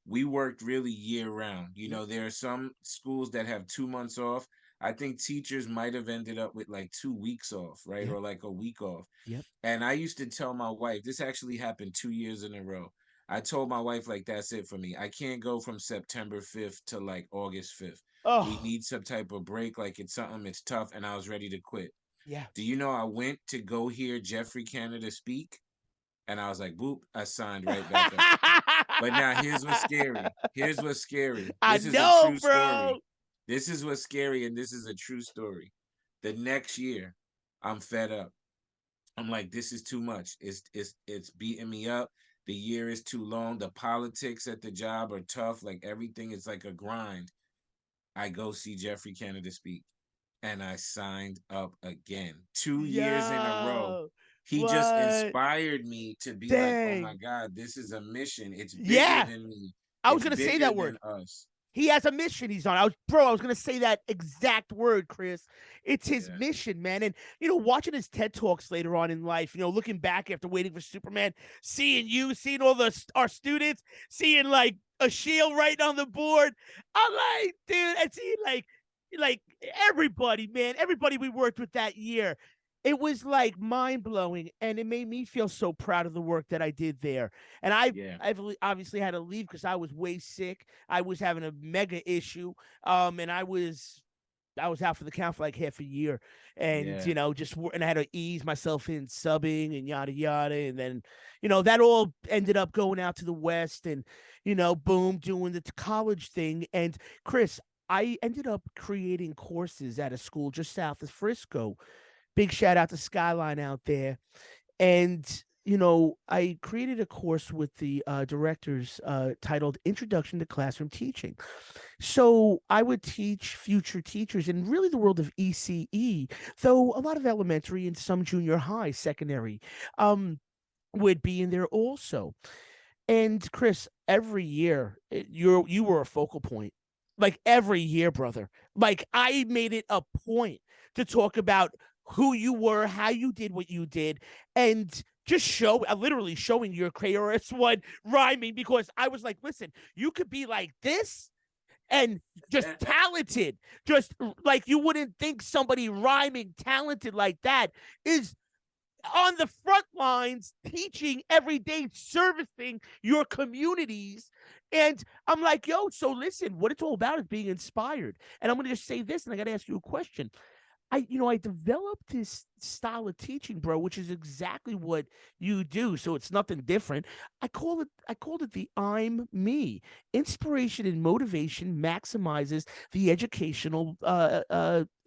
We worked really year round. Yeah. There are some schools that have 2 months off. I think teachers might have ended up with like 2 weeks off, right? Yep. Or like a week off. Yep. And I used to tell my wife, this actually happened 2 years in a row. I told my wife, like, that's it for me. I can't go from September 5th to like August 5th. We Oh, need some type of break. Like, it's something, it's tough. And I was ready to quit. yeah. Do you know I went to go hear Jeffrey Canada speak? And I was like, boop, I signed right back up. But now here's what's scary. Here's what's scary. I This is a know, true bro. story. This is what's scary, and this is a true story. The next year, I'm fed up. I'm like, this is too much. It's beating me up. The year is too long. The politics at the job are tough. Like everything is like a grind. I go see Jeffrey Kennedy speak, and I signed up again. 2 years in a row. Yo, He just what? inspired me to be like, oh my Dang. God, this is a mission. It's bigger Yeah. than me. I was It's gonna say bigger that than word. us. He has a mission he's on. I was gonna say that exact word, Chris. It's his Yeah. mission, man. And watching his TED talks later on in life, looking back after waiting for Superman, seeing all our students, seeing like a shield writing on the board. I'm like, dude, and seeing like everybody, man, everybody we worked with that year. It was like mind blowing, and it made me feel so proud of the work that I did there. And Yeah. I've obviously had to leave because I was way sick. I was having a mega issue, and I was out for the count for like half a year, and Yeah. and I had to ease myself in subbing and yada yada, and then that all ended up going out to the West, and boom, doing the college thing. And Chris, I ended up creating courses at a school just south of Frisco. Big shout out to Skyline out there. And I created a course with the directors titled Introduction to Classroom Teaching. So I would teach future teachers in really the world of ECE, though a lot of elementary and some junior high, secondary, would be in there also. And Chris, every year you were a focal point. Like every year, brother. Like I made it a point to talk about who you were, how you did what you did, and just literally showing your KRS-One rhyming, because I was like, listen, you could be like this and just talented, just like you wouldn't think somebody rhyming talented like that is on the front lines, teaching every day, servicing your communities. And I'm like, yo, so listen, what it's all about is being inspired. And I'm going to just say this, and I got to ask you a question. I developed this style of teaching, bro, which is exactly what you do. So it's nothing different. I called it the I'm me. Inspiration and motivation maximizes the educational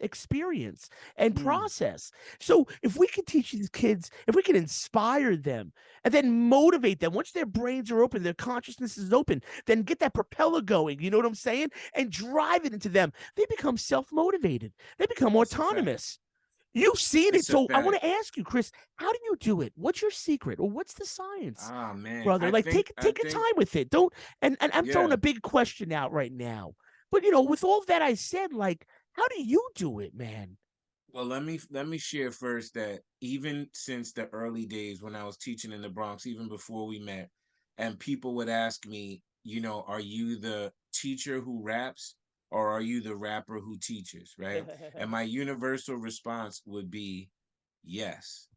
experience and Mm, process. So if we can teach these kids, if we can inspire them and then motivate them, once their brains are open, their consciousness is open, then get that propeller going, you know what I'm saying? And drive it into them. They become self-motivated. They become it's a fact. autonomous. You've seen it. It's a So I want fact. to ask you, Chris, how do you do it? What's your secret, or what's the science, Ah man. brother? Like I take your think time with it. Don't and I'm throwing yeah. a big question out right now. But with all that I said, like, how do you do it, man? Well, let me share first that even since the early days when I was teaching in the Bronx, even before we met, and people would ask me, are you the teacher who raps or are you the rapper who teaches, right? And my universal response would be yes.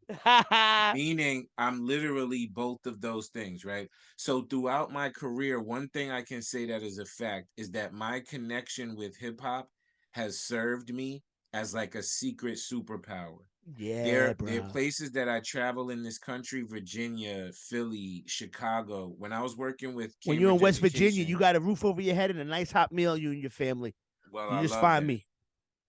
Meaning I'm literally both of those things, right? So throughout my career, one thing I can say that is a fact is that my connection with hip hop has served me as like a secret superpower. Yeah, There are bro. places that I travel in this country, Virginia, Philly, Chicago. When I was working with When you're in Cambridge West Virginia, Education, you got a roof over your head and a nice hot meal, you and your family. well, You I just love find that. me.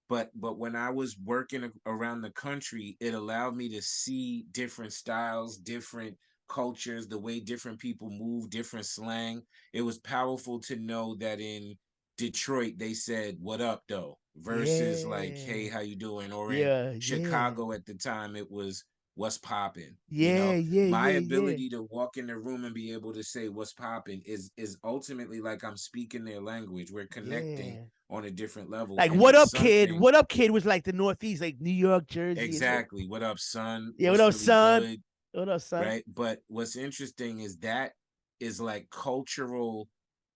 But when I was working around the country, it allowed me to see different styles, different cultures, the way different people move, different slang. It was powerful to know that in Detroit they said "What up, though," versus like "Hey, Yeah. how you doing?" Or in Yeah, yeah. Chicago at the time it was "What's poppin'." Yeah, yeah, My yeah, yeah. ability to walk in the room and be able to say "What's poppin'" is ultimately like I'm speaking their language. We're connecting Yeah. on a different level, Like, and what it's up, kid? something. What up, kid was like the Northeast, like New York, Jersey. It's like, Exactly. What up, son? yeah, what What's up, really son? good? What up, son? Right. But what's interesting is that is like cultural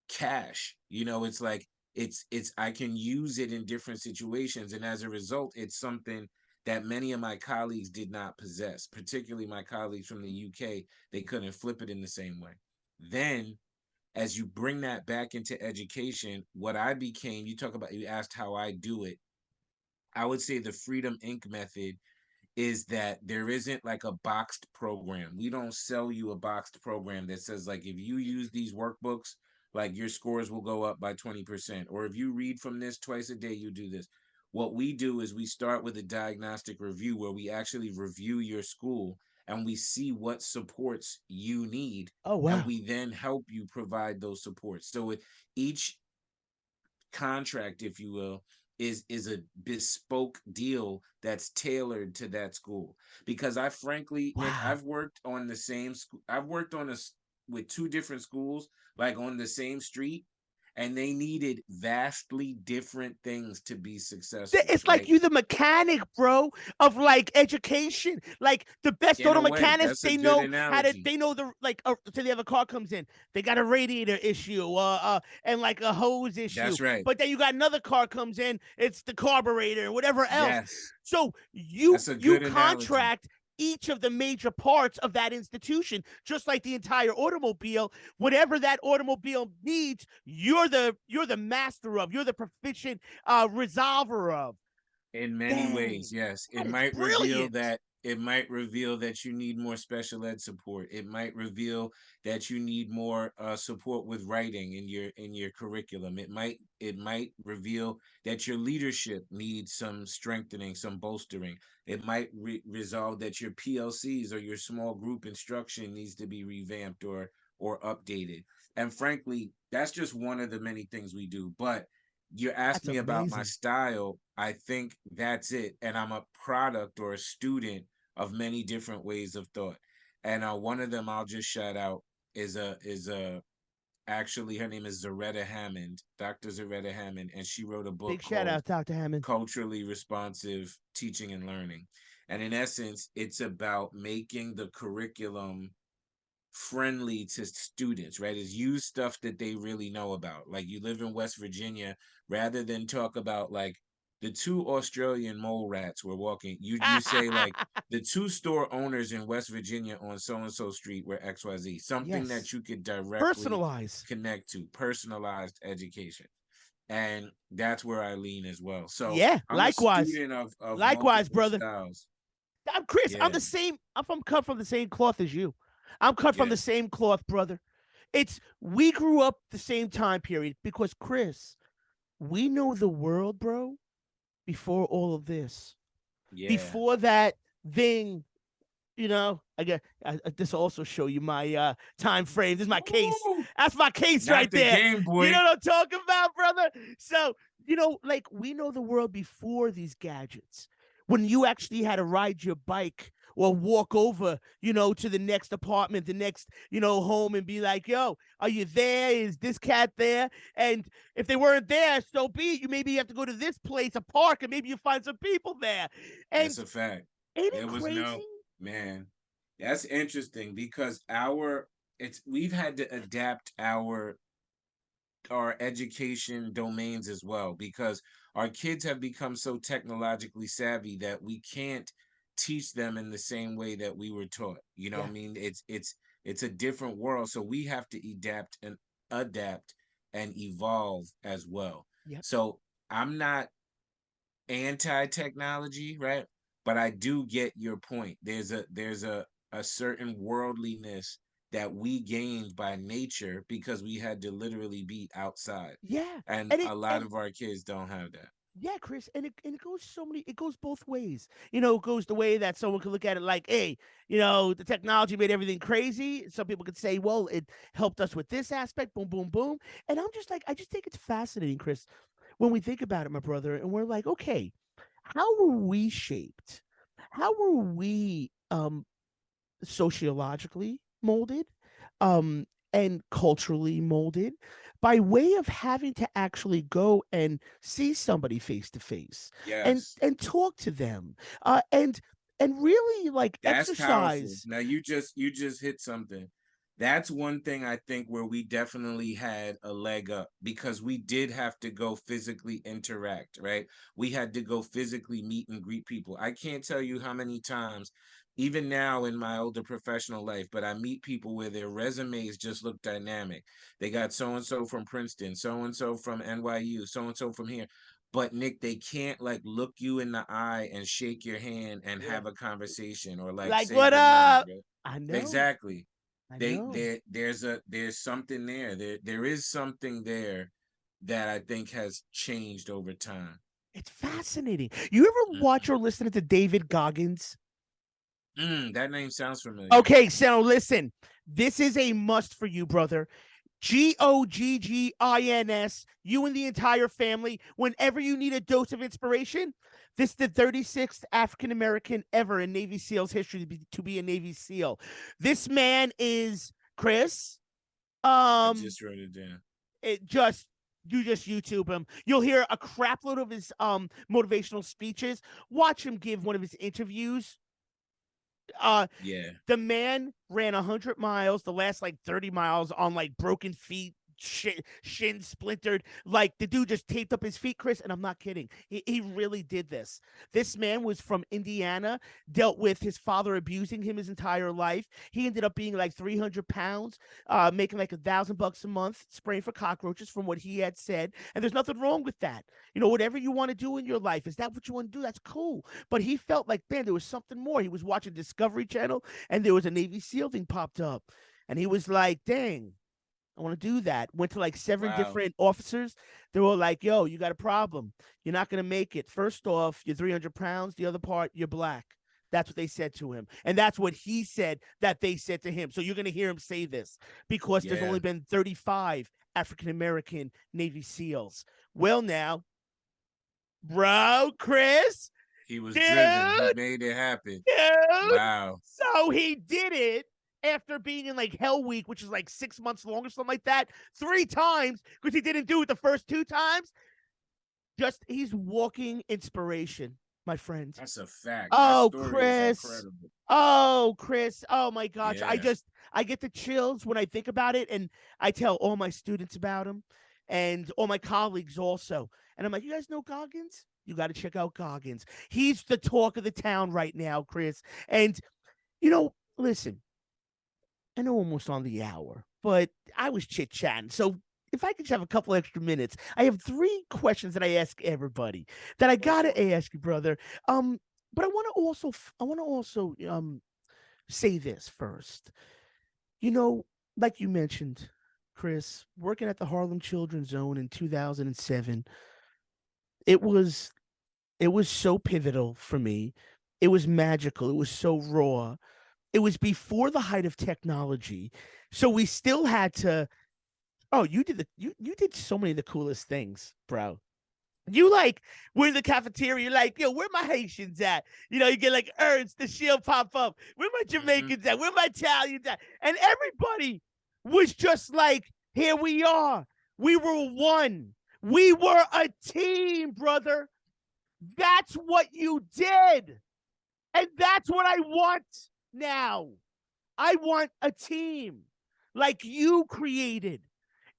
cash. It's like it's I can use it in different situations, and as a result, it's something that many of my colleagues did not possess, particularly my colleagues from the UK. They couldn't flip it in the same way. Then, as you bring that back into education, what I became, you talk about, you asked how I do it. I would say the Freedom Inc. method is that there isn't like a boxed program. We don't sell you a boxed program that says, like, if you use these workbooks, like your scores will go up by 20%, or if you read from this twice a day, you do this. What we do is we start with a diagnostic review where we actually review your school and we see what supports you need, Oh and wow. we then help you provide those supports. So each contract, if you will, is a bespoke deal that's tailored to that school. Because I frankly, Nick, Wow. I've worked on the same school. I've worked on with two different schools, like on the same street, and they needed vastly different things to be successful. It's like Like, you the mechanic, bro, of like education. Like the best in auto a way, mechanics, that's a they good know how to. analogy. They know the like. So they have a car comes in, they got a radiator issue, and like a hose issue. That's right. But then you got another car comes in, it's the carburetor and whatever else. Yes, So that's a you good analogy. contract each of the major parts of that institution, just like the entire automobile. Whatever that automobile needs, you're the master of. You're the proficient resolver of. In many ways, Dang, yes. that is brilliant. It might reveal that you need more special ed support. It might reveal that you need more support with writing in your curriculum. It might reveal that your leadership needs some strengthening, some bolstering. It might resolve that your PLCs or your small group instruction needs to be revamped or updated. And frankly, that's just one of the many things we do. But you asked That's me about my amazing. style. I think that's it. And I'm a product or a student of many different ways of thought. And one of them I'll just shout out is a actually her name is Zaretta Hammond, Dr. Zaretta Hammond, and she wrote a book Big shout called out, Dr. Hammond. Culturally Responsive Teaching and Learning. And in essence, it's about making the curriculum friendly to students, right? Is use stuff that they really know about. Like, you live in West Virginia, rather than talk about like the two Australian mole rats were walking, you say like the two store owners in West Virginia on so and so street were XYZ, something that Yes. you could directly Personalize. connect to, personalized education. And that's where I lean as well. So Yeah, I'm a likewise. student of Likewise, multiple brother. styles. I'm Chris. I'm Yeah, the same. I'm cut from the same cloth as you. I'm cut from yeah, the same cloth, brother. It's we grew up the same time period because Chris, we know the world, bro, before all of this. yeah. Before that thing, I get this will also show you my time frame. This is my case. Woo! That's my case right Not the there. Game You know Boy. what I'm talking about, brother? So, like we know the world before these gadgets. When you actually had to ride your bike or walk over, to the next apartment, the next, home and be like, yo, are you there? Is this cat there? And if they weren't there, so be it. You maybe have to go to this place, a park, and maybe you find some people there. That's And a fact. ain't it There was crazy? no man. That's interesting because we've had to adapt our education domains as well, because our kids have become so technologically savvy that we can't teach them in the same way that we were taught. You know what Yeah. I mean? It's a different world, so we have to adapt and evolve as well. Yep. So I'm not anti-technology, right? But I do get your point. There's a certain worldliness that we gained by nature because we had to literally be outside. Yeah. And And it a lot and of our kids don't have that. yeah, Chris, and it goes it goes both ways. It goes the way that someone could look at it like, hey, the technology made everything crazy. Some people could say, well, it helped us with this aspect, boom, boom, boom. And I'm just like, I just think it's fascinating, Chris, when we think about it, my brother, and we're like, okay, how were we shaped? How were we sociologically molded, um, and culturally molded by way of having to actually go and see somebody face to face and Yes. talk to them, and really like That's powerful. exercise. Now you just hit something. That's one thing I think where we definitely had a leg up because we did have to go physically interact, right? We had to go physically meet and greet people. I can't tell you how many times, even now in my older professional life, but I meet people where their resumes just look dynamic. They got so and so from Princeton, so and so from NYU, so and so from here. But Nick, they can't like look you in the eye and shake your hand and Yeah. have a conversation or like Like, say what good morning, up? bro. I know. Exactly. I They know. there's something there. There is something there that I think has changed over time. It's fascinating. You ever watch Mhm. or listen to David Goggins? That name sounds familiar. Okay, so listen, this is a must for you, brother. Goggins, you and the entire family, whenever you need a dose of inspiration, this is the 36th African American ever in Navy SEALs history to be a Navy SEAL. This man is Chris. I Um, just wrote it down. it just you just YouTube him. You'll hear a crapload of his motivational speeches. Watch him give one of his interviews. Uh, Yeah. the man ran 100 miles, the last like 30 miles on like broken feet, shin splintered. Like the dude just taped up his feet, Chris, and I'm not kidding. He really did this. This man was from Indiana, dealt with his father abusing him his entire life. He ended up being like 300 pounds, making like $1,000 a month, spraying for cockroaches from what he had said. And there's nothing wrong with that. You know, whatever you want to do in your life, is that what you want to do? That's cool. But he felt like, man, there was something more. He was watching Discovery Channel and there was a Navy SEAL thing popped up. And he was like, dang, I want to do that. Went to like 7 Wow. different officers. They were like, yo, you got a problem. You're not going to make it. First off, you're 300 pounds. The other part, you're black. That's what they said to him. And that's what he said that they said to him. So you're going to hear him say this because there's Yeah. only been 35 African American Navy SEALs. Well, now, bro, Chris, He was driven. He dude, made it happen. dude. Wow. So he did it after being in like Hell Week, which is like 6 months long or something like that, 3 times because he didn't do it the first 2 times. Just he's walking inspiration, my friend. That's a fact. That Oh, story is Chris. incredible. Oh, Chris. Oh my gosh. Yeah. I get the chills when I think about it. And I tell all my students about him and all my colleagues also. And I'm like, you guys know Goggins? You got to check out Goggins. He's the talk of the town right now, Chris. And, listen, I know almost on the hour, but I was chit chatting. So if I could just have a couple extra minutes, I have 3 questions that I ask everybody that I Go for gotta it. ask you, brother. But I want to also say this first. You know, like you mentioned, Chris, working at the Harlem Children's Zone in 2007, it was it was so pivotal for me. It was magical. It was so raw. It was before the height of technology. So we still had to. Oh, you did so many of the coolest things, bro. You like we're in the cafeteria, you're like, yo, where my Haitians at? You get like Ernst, the shield pop up. Where my Hmm. Jamaicans at? Where my Italians at? And everybody was just like, here we are. We were one. We were a team, brother. That's what you did. And that's what I want now. I want a team like you created.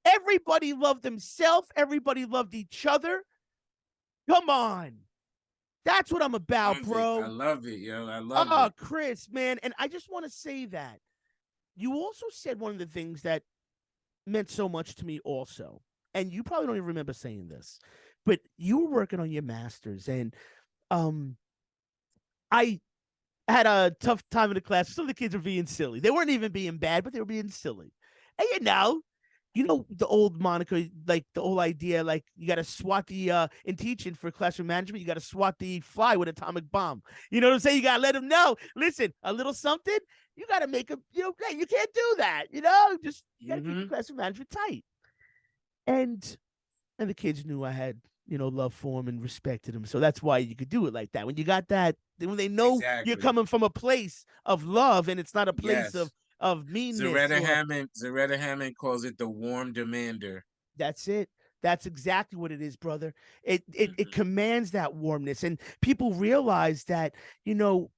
Everybody loved themselves. Everybody loved each other. Come on. That's what I'm about, Love it. I bro. love it, yo. I love Oh, it. Chris, man. And I just want to say that you also said one of the things that meant so much to me, also. And you probably don't even remember saying this, but you were working on your master's. And um, I had a tough time in the class. Some of the kids were being silly. They weren't even being bad, but they were being silly. And the old moniker, like the old idea, like you got to swat the in teaching for classroom management, you got to swat the fly with atomic bomb. You know what I'm saying? You got to let them know. Listen, a little something. You got to make them. Hey, you can't do that. Just you got to keep your Hmm. classroom management tight. And the kids knew I had love for him and respected him. So that's why you could do it like that. When you got that, when they know you're Exactly. coming from a place of love and it's not a place Yes. of meanness Zaretta or Hammond. Zaretta Hammond calls it the warm demander. that's it. That's exactly what it is, brother. It Hmm. commands that warmness, and people realize that,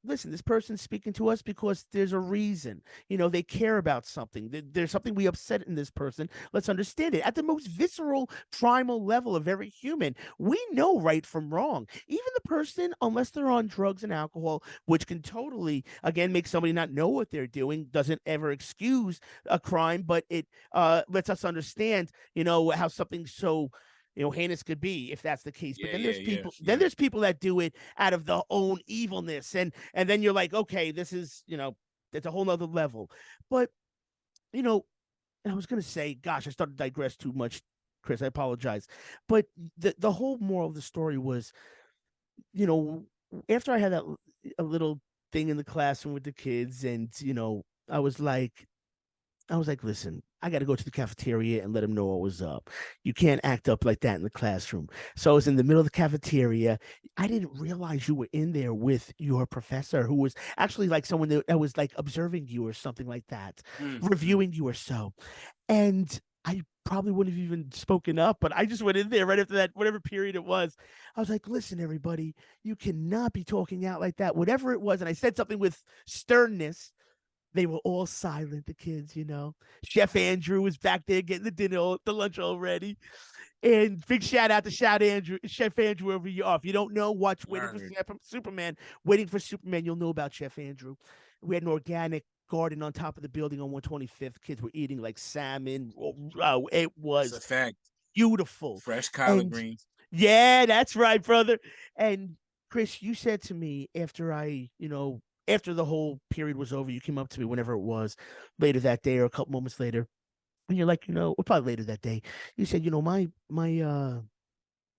listen, this person's speaking to us because there's a reason. They care about something. There's something we upset in this person. Let's understand it at the most visceral, primal level of every human. We know right from wrong. Even the person, unless they're on drugs and alcohol, which can totally, again, make somebody not know what they're doing, doesn't ever excuse a crime, but it lets us understand, how something so heinous could be if that's the case. But Yeah, then yeah, there's yeah, people then yeah. there's people that do it out of their own evilness, and then you're like, okay, this is, it's a whole nother level. But you know I was gonna say, gosh, I started to digress too much, Chris. I apologize. But the whole moral of the story was, you know after I had a little thing in the classroom with the kids, and I was like, listen, I got to go to the cafeteria and let them know what was up. You can't act up like that in the classroom. So I was in the middle of the cafeteria. I didn't realize you were in there with your professor, who was actually like someone that was like observing you or something like that, Mm-hmm. reviewing you or so. And I probably wouldn't have even spoken up, but I just went in there right after that, whatever period it was. I was like, listen, everybody, you cannot be talking out like that, whatever it was. And I said something with sternness. They were all silent, the kids. Chef Andrew was back there getting the lunch already. And big shout out to Chef Andrew over you. If you don't know, watch Waiting for Word. Superman. Waiting for Superman, you'll know about Chef Andrew. We had an organic garden on top of the building on 125th. Kids were eating like salmon. Oh, it That's a was fact. beautiful. Fresh collard And greens. yeah, that's right, brother. And Chris, you said to me after the whole period was over, you came up to me whenever it was, later that day or a couple moments later, and you're like, or probably later that day, you said, my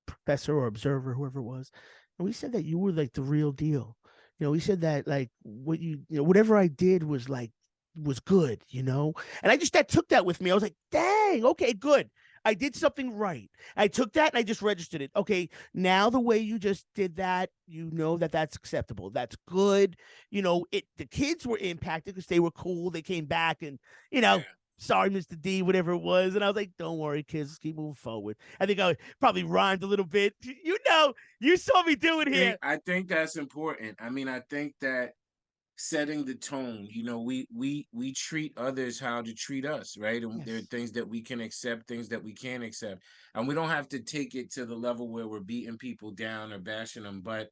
professor or observer, whoever it was, and we said that you were like the real deal. We said that like whatever I did was like was good, and I just that took that with me. I was like, dang, okay, good. I did something right. I took that and I just registered it. Okay, now the way you just did that, that's acceptable. That's good. The kids were impacted because they were cool. They came back and you know Yeah. sorry, Mr. D, whatever it was. And I was like, don't worry, kids, let's keep moving forward. I think I probably rhymed a little bit. You saw me do it here. I think that's important. I mean, I think that setting the tone, we treat others how to treat us, right? And there are Yes. things that we can accept, things that we can't accept. And we don't have to take it to the level where we're beating people down or bashing them, but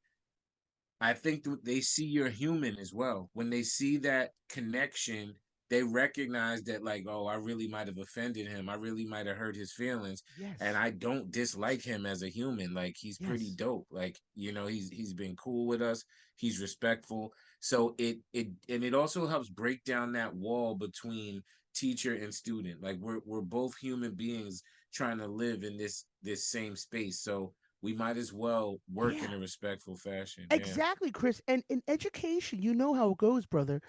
I think they see you're human as well. When they see that connection, they recognize that, like, oh, I really might have offended him. I really might have hurt his feelings, and Yes. I don't dislike him as a human. Like, he's pretty Yes. dope. Like, he's been cool with us. He's respectful. So it also helps break down that wall between teacher and student. Like, we're both human beings trying to live in this same space. So we might as well work in Yeah. a respectful fashion. Yeah. Exactly, Chris. And in education, you know how it goes, brother.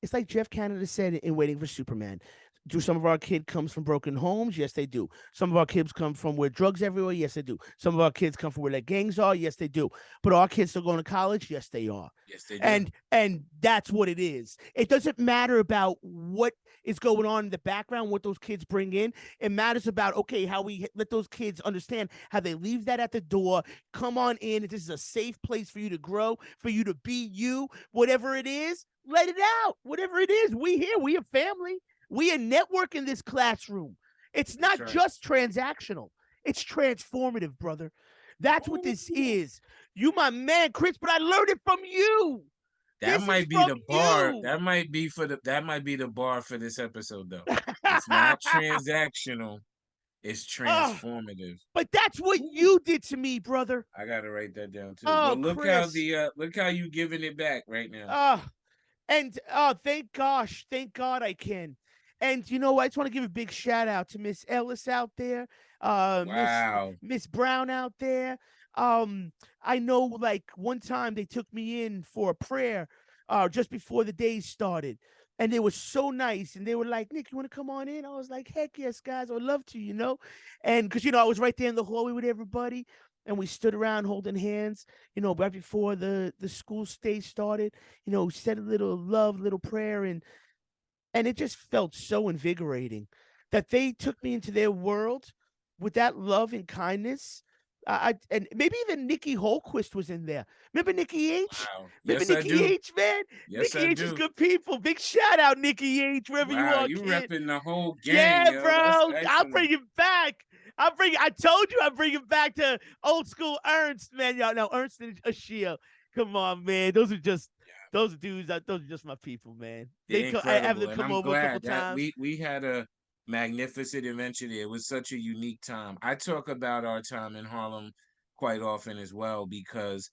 It's like Jeff Canada said in Waiting for Superman. Do some of our kid comes from broken homes? Yes, they do. Some of our kids come from where drugs everywhere? Yes, they do. Some of our kids come from where the gangs are? Yes, they do. But our kids still going to college? Yes, they are. Yes, they do. And that's what it is. It doesn't matter about what is going on in the background, what those kids bring in. It matters about, okay, how we let those kids understand how they leave that at the door. Come on in. This is a safe place for you to grow, for you to be you, whatever it is. Let it out. Whatever it is, we a family. We a network in this classroom. It's That's not right. just transactional. It's transformative, brother. That's what this Ooh, is. You my man, Chris, but I learned it from you. that This is might be from the bar. you. That might be the bar for this episode though. It's not transactional, it's Oh, transformative. but that's what Ooh, you did to me, brother. I gotta write that down too. Oh, Well, Chris. look how you giving it back right now. Oh, and thank gosh, thank God I can. And I just want to give a big shout out to Miss Ellis out there, Wow. Miss Brown out there. Um, I know like one time they took me in for a prayer, just before the day started. And they were so nice, and they were like, "Nick, you want to come on in?" I was like, "Heck yes, guys, I would love to." And because I was right there in the hallway with everybody, and we stood around holding hands, right before the school day started. Said a little love, little prayer, and it just felt so invigorating that they took me into their world, with that love and kindness. And maybe even Nikki Holquist was in there. Remember Nikki H? Wow. Remember Yes, I Nikki do. H, man? Yes, Nikki I H is do. good people. Big shout out, Nikki H, wherever you Wow, are, you kid. repping the whole gang, Yeah, yo. That's bro. I'll excellent. bring it back. I told you I'm bringing back to old school Ernst, man. Y'all know Ernst and Ashia. Come on, man. Those dudes. Those are just my people, man. They're I have incredible, them and come I'm over a couple glad that times. we had a magnificent adventure there. It was such a unique time. I talk about our time in Harlem quite often as well because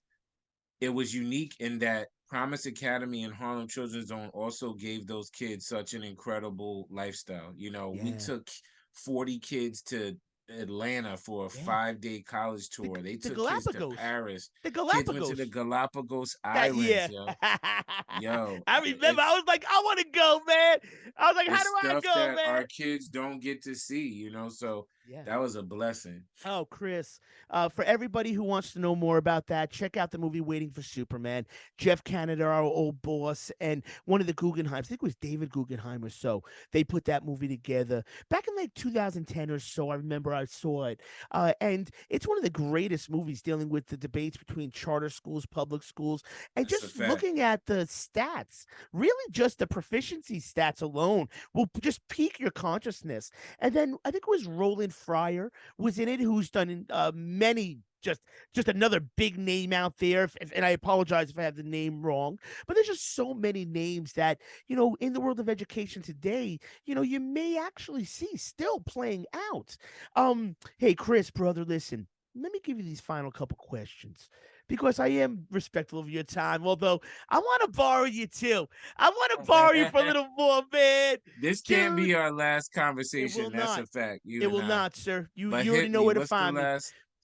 it was unique in that Promise Academy and Harlem Children's Zone also gave those kids such an incredible lifestyle. You know, we Yeah, took 40 kids to Atlanta for a yeah. 5-day college The tour. They the took kids to Galapagos. Paris. The Kids went to the Galapagos. Galapagos That Islands, yeah. yo. Yo, I remember. I it's was like, I want to go, man. I was like, how it's do I stuff go, that man? our kids don't get to see, so Yeah. that was a blessing. Oh, Chris, for everybody who wants to know more about that, check out the movie Waiting for Superman. Jeff Canada, our old boss, and one of the Guggenheims, I think it was David Guggenheim or so, they put that movie together back in like 2010 or so. I remember I saw it. And it's one of the greatest movies dealing with the debates between charter schools, public schools, and That's a just fact. looking at the stats, really just the proficiency stats alone will just pique your consciousness. And then I think it was Roland Fryer was in it, who's done many just another big name out there. And I apologize if I have the name wrong, but there's just so many names that in the world of education today, you may actually see still playing out. Hey, Chris, brother, listen. Let me give you these final couple questions because I am respectful of your time. Although I want to borrow you too. I want to borrow you for a little more, man, This can't dude. be our last It will conversation. That's not. a fact, you It and will I. not, sir. You But you already hit know me. where to find me.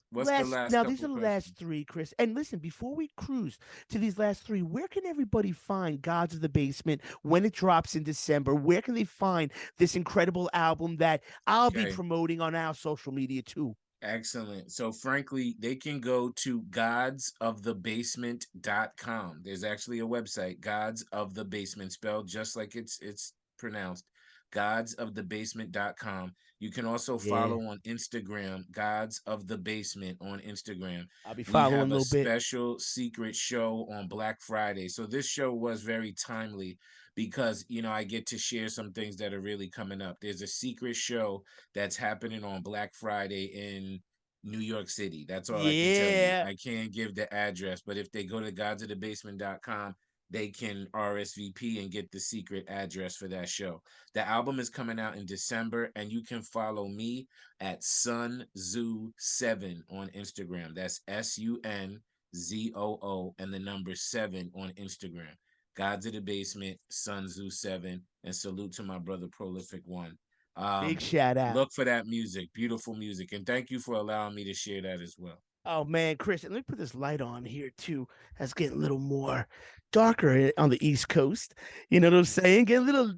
What's the last Now these couple are the last questions? three, Chris. And listen, before we cruise to these last three, where can everybody find Gods of the Basement when it drops in December? Where can they find this incredible album that I'll be Okay. promoting on our social media too? Excellent. So frankly, they can go to godsofthebasement.com. There's actually a website, Gods of the Basement, spelled just like it's pronounced, godsofthebasement.com. You can also Yeah, follow on Instagram, Gods of the Basement on Instagram. I'll be We following have a a little bit. special secret show on Black Friday. So this show was very timely because, I get to share some things that are really coming up. There's a secret show that's happening on Black Friday in New York City. That's all I can tell you. Yeah, I can't give the address, but if they go to godsofthebasement.com, they can RSVP and get the secret address for that show. The album is coming out in December, and you can follow me at SunZoo7 on Instagram. That's SUNZOO and the number 7 on Instagram. Gods of the Basement, SunZoo7, and salute to my brother Prolific One. big Um, shout out. Look for that music, beautiful music, and thank you for allowing me to share that as well. Oh man, Chris, and let me put this light on here too. That's getting a little more darker on the East Coast. You know what I'm saying? Get a little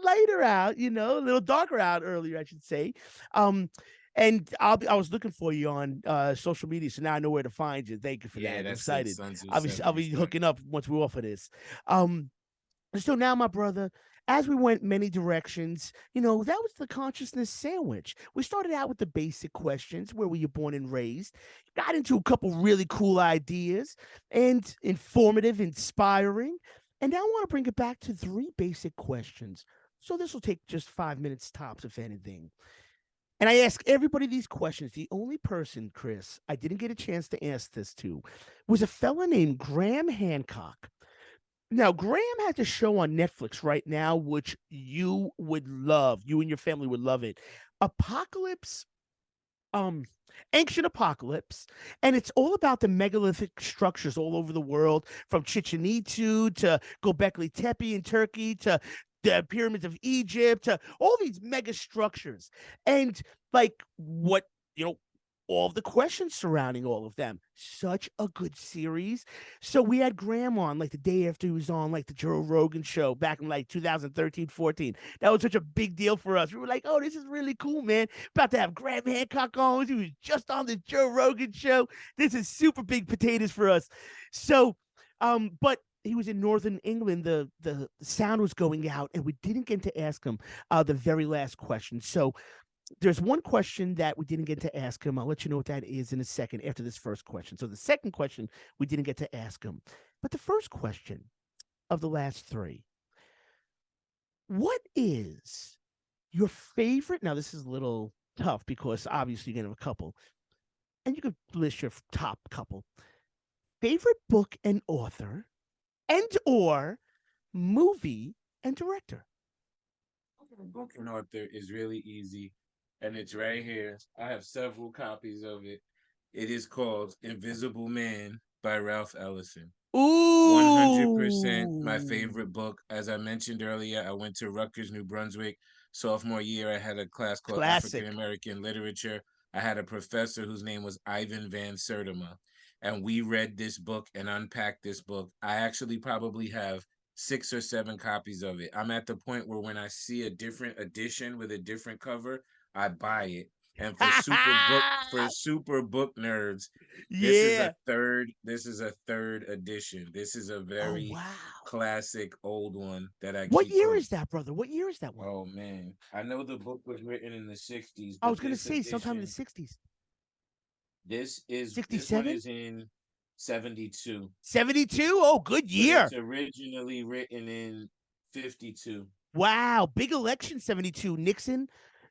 lighter out. A little darker out earlier, I should say. Um, and I was looking for you on social media, so now I know where to find you. Thank you for Yeah, that. I'm that's it. excited. Sun Tzu I'll 7 be respect. hooking up once we're off of this. Um, so now, my brother, as we went many directions, that was the consciousness sandwich. We started out with the basic questions: where were you born and raised? Got into a couple really cool ideas and informative, inspiring. And now I want to bring it back to three basic questions. So this will take just 5 minutes tops, if anything. And I ask everybody these questions. The only person, Chris, I didn't get a chance to ask this to was a fella named Graham Hancock. Now, Graham has a show on Netflix right now, which you would love. You and your family would love it. Apocalypse, um, Ancient Apocalypse, and it's all about the megalithic structures all over the world, from Chichen Itza to Göbekli Tepe in Turkey to the pyramids of Egypt to all these mega structures, and like what you know all of the questions surrounding all of them. Such a good series. So we had Graham on like the day after he was on like the Joe Rogan show back in like 2013, 14. That was such a big deal for us. We were like, oh, this is really cool, man. About to have Graham Hancock on. He was just on the Joe Rogan show. This is super big potatoes for us. So, but he was in Northern England. The sound was going out, and we didn't get to ask him the very last question. So there's one question that we didn't get to ask him. I'll let you know what that is in a second after this first question. So the second question we didn't get to ask him, but the first question of the last three: what is your favorite? Now this is a little tough because obviously you're gonna have a couple, and you could list your top couple favorite book and author, and or movie and director. Book and author is really easy, and it's right here. I have several copies of it. It is called Invisible Man by Ralph Ellison. 100% my Ooh, favorite book. As I mentioned earlier, I went to Rutgers, New Brunswick. Sophomore year, I had a class called African classic. American Literature. I had a professor whose name was Ivan Van Sertima, and we read this book and unpacked this book. I actually probably have 6 or 7 copies of it. I'm at the point where when I see a different edition with a different cover, I buy it. And for super book nerds, Yeah. this is a third edition. This is a Oh very wow. classic old one that I What keep year is close. that, brother? What year is that one? Oh man. I know the book was written in the 60s, I but was gonna say sometime in the 60s. this one 67? is in 72. 72? Oh, good But it's year. originally written in 52. Wow. Big election 72. Nixon.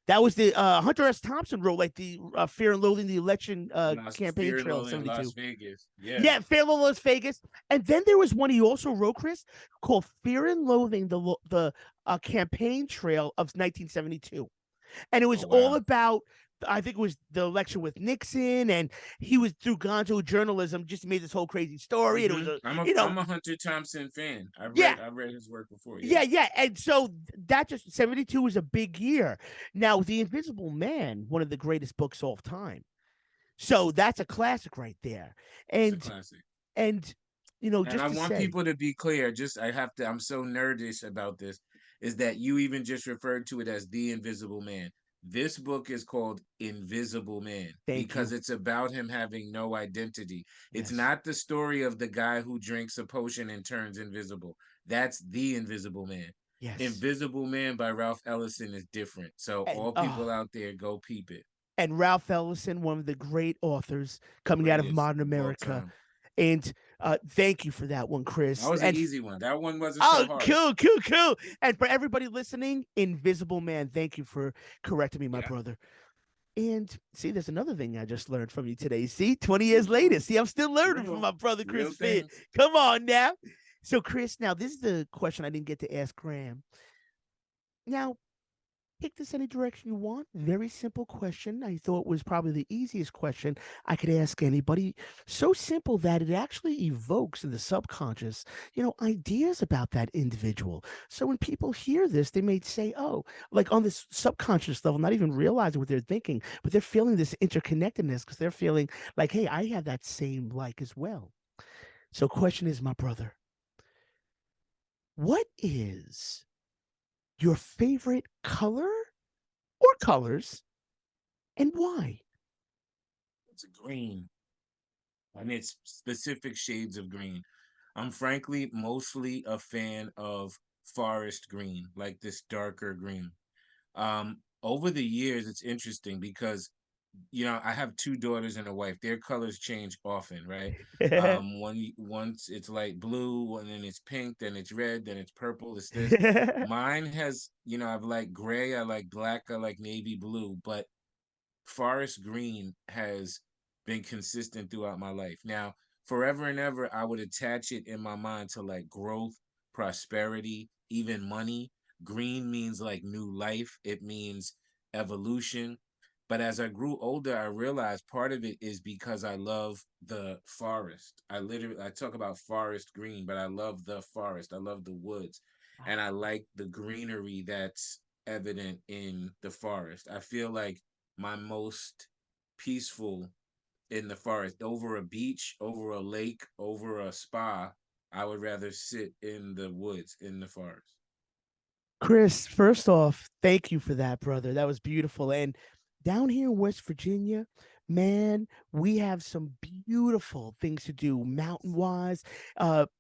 That was the Hunter S. Thompson wrote like the Fear and Loathing the Election campaign Fear and trail of Loathing in Las 72. Vegas. Yeah. Yeah, Fear and Loathing Las Vegas. And then there was one he also wrote, Chris, called Fear and Loathing the campaign trail of 1972. And it was Oh all wow. about, I think it was the election with Nixon, and he was through gonzo journalism just made this whole crazy story, and it was a I'm a Hunter Thompson fan. yeah, I've read his work before. Yeah. yeah, and so that just 72 was a big year. Now The Invisible Man, one of the greatest books of all time, so that's a classic right there. It's a and classic. and And I just to want say, people to be clear, I'm so nerdish about this, is that you even just referred to it as The Invisible Man. This book is called Invisible Man thank because you. it's about him having no identity. It's Yes, not the story of the guy who drinks a potion and turns invisible. That's The Invisible Man. yes. Invisible Man by Ralph Ellison is different. So and all people out there, go peep it. and Ralph Ellison, one of the great authors coming out of Greatest modern of all America. time. And thank you for that one, That Chris. was an easy one. That one wasn't Oh, so hard. cool, cool, cool. And for everybody listening, Invisible Man, thank you for correcting me, my Yeah. brother. And see, there's another thing I just learned from you today. See, 20 years later, see, I'm still learning from Real, my brother, Chris real Fit. things. Come on now. So, Chris, now this is the question I didn't get to ask Graham. Now, take this any direction you want. Very simple question. I thought was probably the easiest question I could ask anybody. So simple that it actually evokes in the subconscious, ideas about that individual. So when people hear this, they may say, oh, like on this subconscious level, not even realizing what they're thinking, but they're feeling this interconnectedness because they're feeling like, hey, I have that same like as well. So question is, my brother, what is your favorite color or colors, and why? It's a green, and it's specific shades of green. I'm frankly mostly a fan of forest green, like this darker green. Over the years, it's interesting because I have 2 daughters and a wife. Their colors change often, right? Once it's light blue, and then it's pink, then it's red, then it's purple. It's this. Mine has, I've like gray, I like black, I like navy blue, but forest green has been consistent throughout my life. Now, forever and ever, I would attach it in my mind to like growth, prosperity, even money. Green means like new life, it means evolution. But as I grew older, I realized part of it is because I love the forest. I talk about forest green, but I love the forest. I love the woods. And I like the greenery that's evident in the forest. I feel like my most peaceful in the forest. Over a beach, over a lake, over a spa, I would rather sit in the woods, in the forest. Chris, first off, thank you for that, brother. That was beautiful. And down here in West Virginia, man, we have some beautiful things to do mountain wise.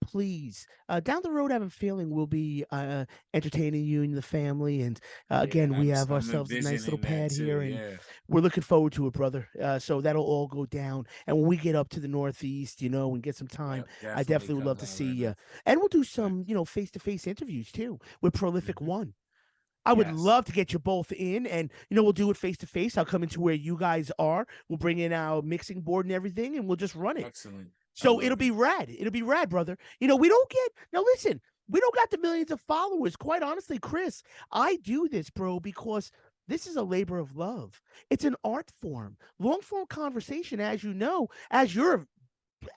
Please, down the road, I have a feeling we'll be entertaining you and the family. And Yeah, again, we have I'm ourselves a nice little envisioning that pad too. here, and Yeah, we're looking forward to it, brother. So that'll all go down. And when we get up to the Northeast, and get some time, yep, I definitely definitely would come love to holler see at you. us. And we'll do Right. some, face-to-face interviews too with Prolific Hmm. One. I would Yes, love to get you both in, and we'll do it face to face. I'll come into where you guys are. We'll bring in our mixing board and everything, and we'll just run it. excellent. I So it'll love be it. rad. It'll be rad, brother. We don't get now. Listen, we don't got the millions of followers. Quite honestly, Chris, I do this, bro, because this is a labor of love. It's an art form, long form conversation, as you know, as you're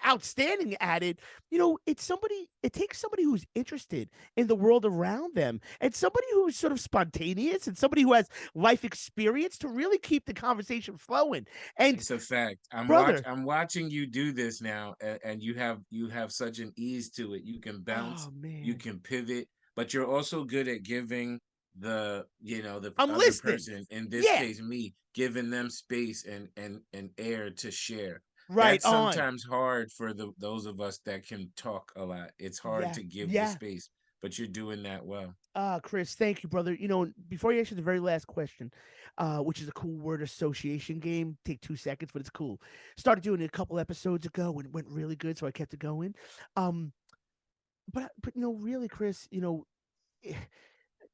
outstanding at it. It takes somebody who's interested in the world around them, and somebody who's sort of spontaneous, and somebody who has life experience to really keep the conversation flowing. And It's a fact. brother, I'm watching you do this now, and you have such an ease to it. You can bounce, oh you man, can pivot, but you're also good at giving the I'm other listening. person, in this Yeah, case me, giving them space and air to share. right That's on. sometimes hard for those of us that can talk a lot. It's hard Yeah, to give the yeah. space, but you're doing that well. Chris, thank you, brother. Before you answer the very last question, which is a cool word association game, take 2 seconds, but it's cool. Started doing it a couple episodes ago and it went really good, so I kept it going. Um, but really, Chris,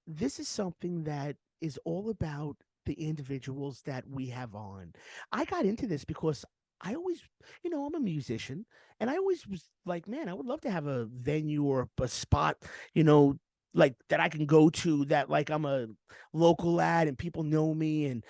this is something that is all about the individuals that we have on. I got into this because I always, I'm a musician, and I always was like, man, I would love to have a venue or a spot, you know, like that I can go to, that like I'm a local at and people know me. And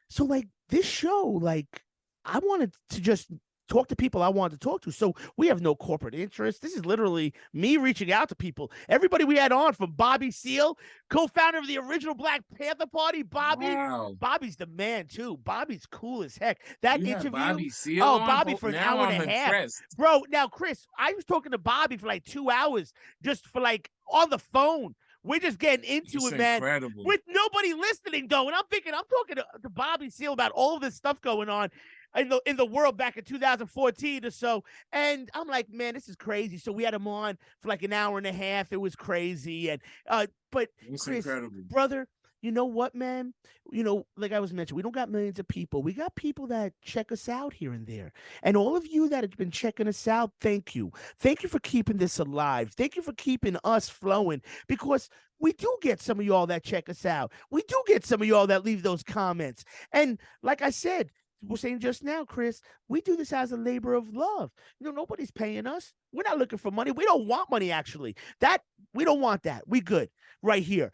so like this show, like I wanted to just talk to people I wanted to talk to. So we have no corporate interest. This is literally me reaching out to people. Everybody we had on, from Bobby Seale, co-founder of the original Black Panther Party, Bobby. Wow. Bobby's the man too. Bobby's cool as heck. That You had interview, Bobby Seal oh, on? Bobby for an Now hour and I'm a half. impressed. Bro, now Chris, I was talking to Bobby for like 2 hours just for like on the phone. We're just getting into It's it, man, incredible. with nobody listening though. And I'm thinking, I'm talking to Bobby Seale about all of this stuff going on in the world back in 2014 or so. And I'm like, man, this is crazy. So we had him on for like an hour and a half. It was crazy. And but It's Chris, incredible. brother, you know what, man? Like I was mentioning, we don't got millions of people. We got people that check us out here and there. And all of you that have been checking us out, thank you. Thank you for keeping this alive. Thank you for keeping us flowing, because we do get some of y'all that check us out. We do get some of y'all that leave those comments. And like I said, we're saying just now, Chris, we do this as a labor of love. Nobody's paying us. We're not looking for money. We don't want money, actually. That we don't want that. We good right here.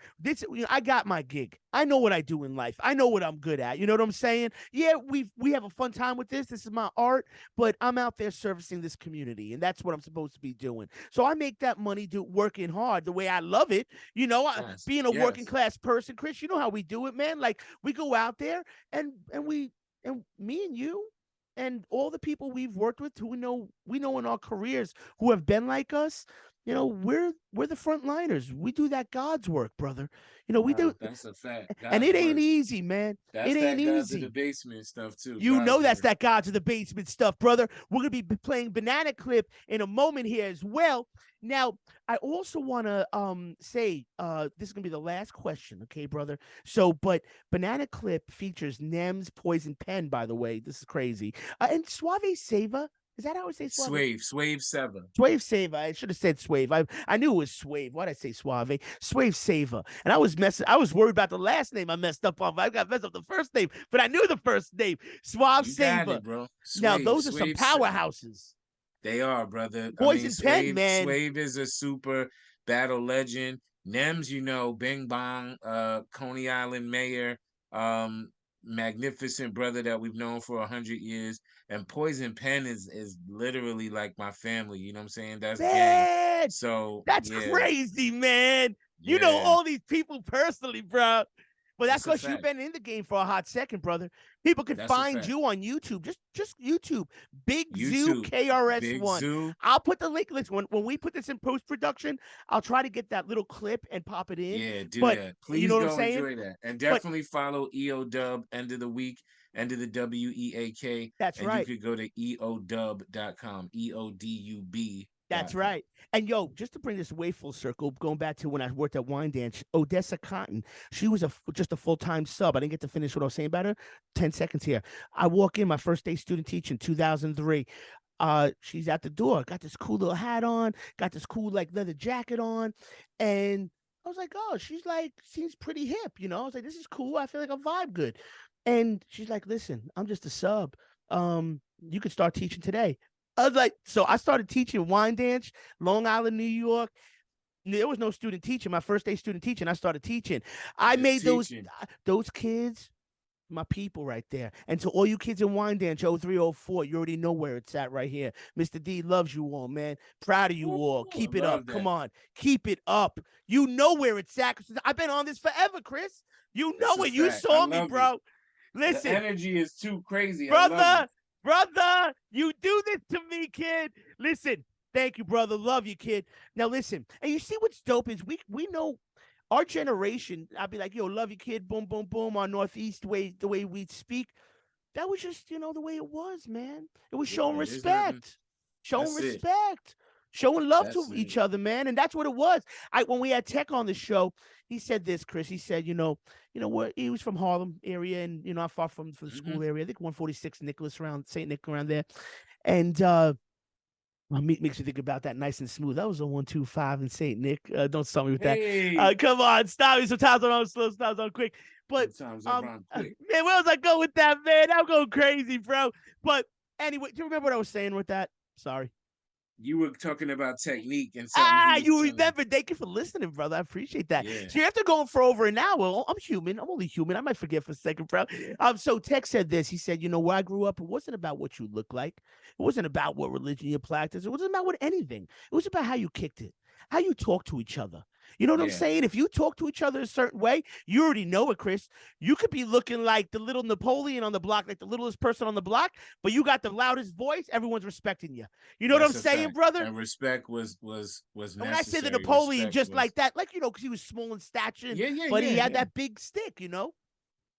I got my gig. I know what I do in life. I know what I'm good at. You know what I'm saying? Yeah, we have a fun time with this. This is my art, but I'm out there servicing this community, and that's what I'm supposed to be doing. So I make that money working hard the way I love it. Yes. Being a working Yes. class person, Chris, you know how we do it, man. Like we go out there and me and you and all the people we've worked with, who we know in our careers, who have been like us, we're the front liners. We do that God's work, brother. We do, That's a fact. and God's it ain't work. easy, man. That's It ain't that God to the easy. basement stuff too. You know God's that's work. that God to the basement stuff, brother. We're gonna be playing Banana Clip in a moment here as well. Now, I also want to say this is gonna be the last question, okay, brother? So, but Banana Clip features Nem's Poison Pen, by the way. This is crazy. And Suave Seva. Is that how I say Suave? Swave Sever. Swave Saver. I should have said Swave. I knew it was Swave. Why'd I say Suave? Swave Saver. And I was worried about the last name I messed up on. I got messed up the first name, but I knew the first name. Suave You got Saver. it, bro. Now those are some Sever. powerhouses. They are, brother. I mean, Poison Pen, man. Swave is a super battle legend. Nems, Bing Bong, Coney Island mayor, um, magnificent brother that we've known for 100 years. And Poison Pen is literally like my family. You know what I'm saying? That's gang. Man, So that's yeah, crazy, man. You know yeah, all these people personally, bro. But that's that's a because you've fact. been in the game for a hot second, brother. People can That's a find fact. you on YouTube. Just YouTube. Big Zoo YouTube, Big KRS1. Zoo. I'll put the link. Listen, when we put this in post-production, I'll try to get that little clip and pop it in. Yeah, do But that. you Please know what I'm go saying? enjoy that. And But definitely follow EO Dub End of the Week end of the WEAK, That's and you right. could go to eodub.com, EODUB. That's Com. right. And yo, just to bring this way full circle, going back to when I worked at Wine Dance, Odessa Cotton, she was just a full-time sub. I didn't get to finish what I was saying about her. 10 seconds here. I walk in, my first day student teaching, 2003. She's at the door, got this cool little hat on, got this cool like leather jacket on, and I was like, oh, she's like seems pretty hip, you know. I was like, this is cool. I feel like I vibe good. And she's like, listen, I'm just a sub. You could start teaching today. I was like, so I started teaching wine dance, Long Island, New York. There was no student teaching. My first day student teaching, I started teaching. I Just made teaching. those kids my people right there. And to all you kids in Wine Dance 0304, you already know where it's at right here. Mr. D loves you all, man. Proud of you all. Ooh, I Keep it up. love Come that. on. Keep it up. You know where it's at. I've been on this forever, Chris. You That's know a it. You fact. I saw me, love it. bro. The Listen, energy is too crazy. I love it. brother, brother, you do this to me, kid. Listen, thank you, brother. Love you, kid. Now listen, and you see what's dope is we know our generation. I'll be like, yo, love you, kid. Boom, boom, boom. Our Northeast way, the way we speak. That was just, the way it was, man. It was showing Yeah, there's nothing. showing That's it. respect, showing love That's to it. each other, man. And that's what it was. When we had Tech on the show, he said this, Chris. He said, what? He was from Harlem area, and not far from the Hmm. school area. I think 146 Nicholas around St. Nick around there, and makes me think about that nice and smooth. That was a 125 in St. Nick. Don't stop me with that. Hey, Come on, stop me. Sometimes I'm on slow, sometimes I'm quick. But sometimes I run quick. man, where was I going with that, man? I'm going crazy, bro. But anyway, do you remember what I was saying with that? Sorry. You were talking about technique and something he was You telling me. remember. Thank you for listening, brother. I appreciate that. Yeah. So after going for over an hour, I'm human. I'm only human. I might forget for a second, bro. So Tech said this. He said, where I grew up, it wasn't about what you look like. It wasn't about what religion you practice. It wasn't about what anything. It was about how you kicked it, how you talk to each other. You know what I'm Yeah. saying? If you talk to each other a certain way, you already know it, Chris. You could be looking like the little Napoleon on the block, like the littlest person on the block, but you got the loudest voice. Everyone's respecting you. You know what I'm That's a saying, fact. brother? And respect was And when I say the necessary. Napoleon, Respect just was. like that, like, because he was small in stature, Yeah, yeah, but he yeah, had yeah. that big stick.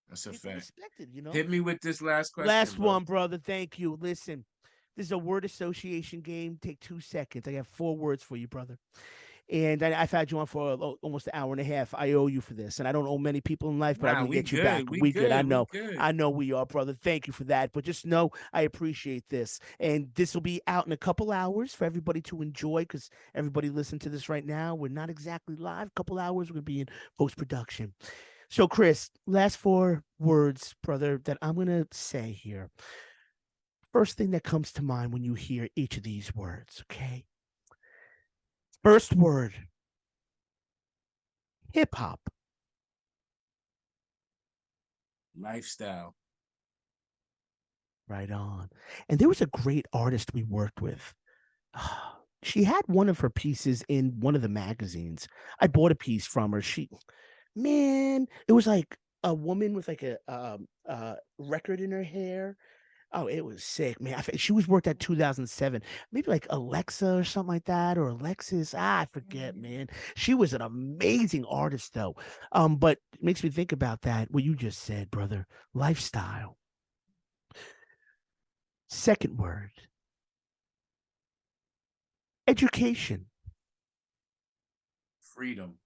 That's a People fact. respected. Hit me with this last question, Last bro. one, brother. Thank you. Listen, this is a word association game. Take 2 seconds. I got 4 words for you, brother. And I've had you on for almost an hour and a half. I owe you for this. And I don't owe many people in life, but I'm Nah, going to we get you back. good. We We good. I good. We know. good. I know we are, brother. Thank you for that. But just know I appreciate this. And this will be out in a couple hours for everybody to enjoy because everybody listen to this right now. We're not exactly live. Couple hours. We're going to be in post-production. So, Chris, last 4 words, brother, that I'm going to say here. First thing that comes to mind when you hear each of these words, okay? First word, hip hop. Lifestyle. Right on. And there was a great artist we worked with. She had one of her pieces in one of the magazines. I bought a piece from her. Man, it was like a woman with like a record in her hair. Oh, it was sick, man. She was worked at 2007, maybe like Alexa or something like that, or Alexis. I forget, man. She was an amazing artist, though. But it makes me think about that. What you just said, brother. Lifestyle. Second word. Education. Freedom.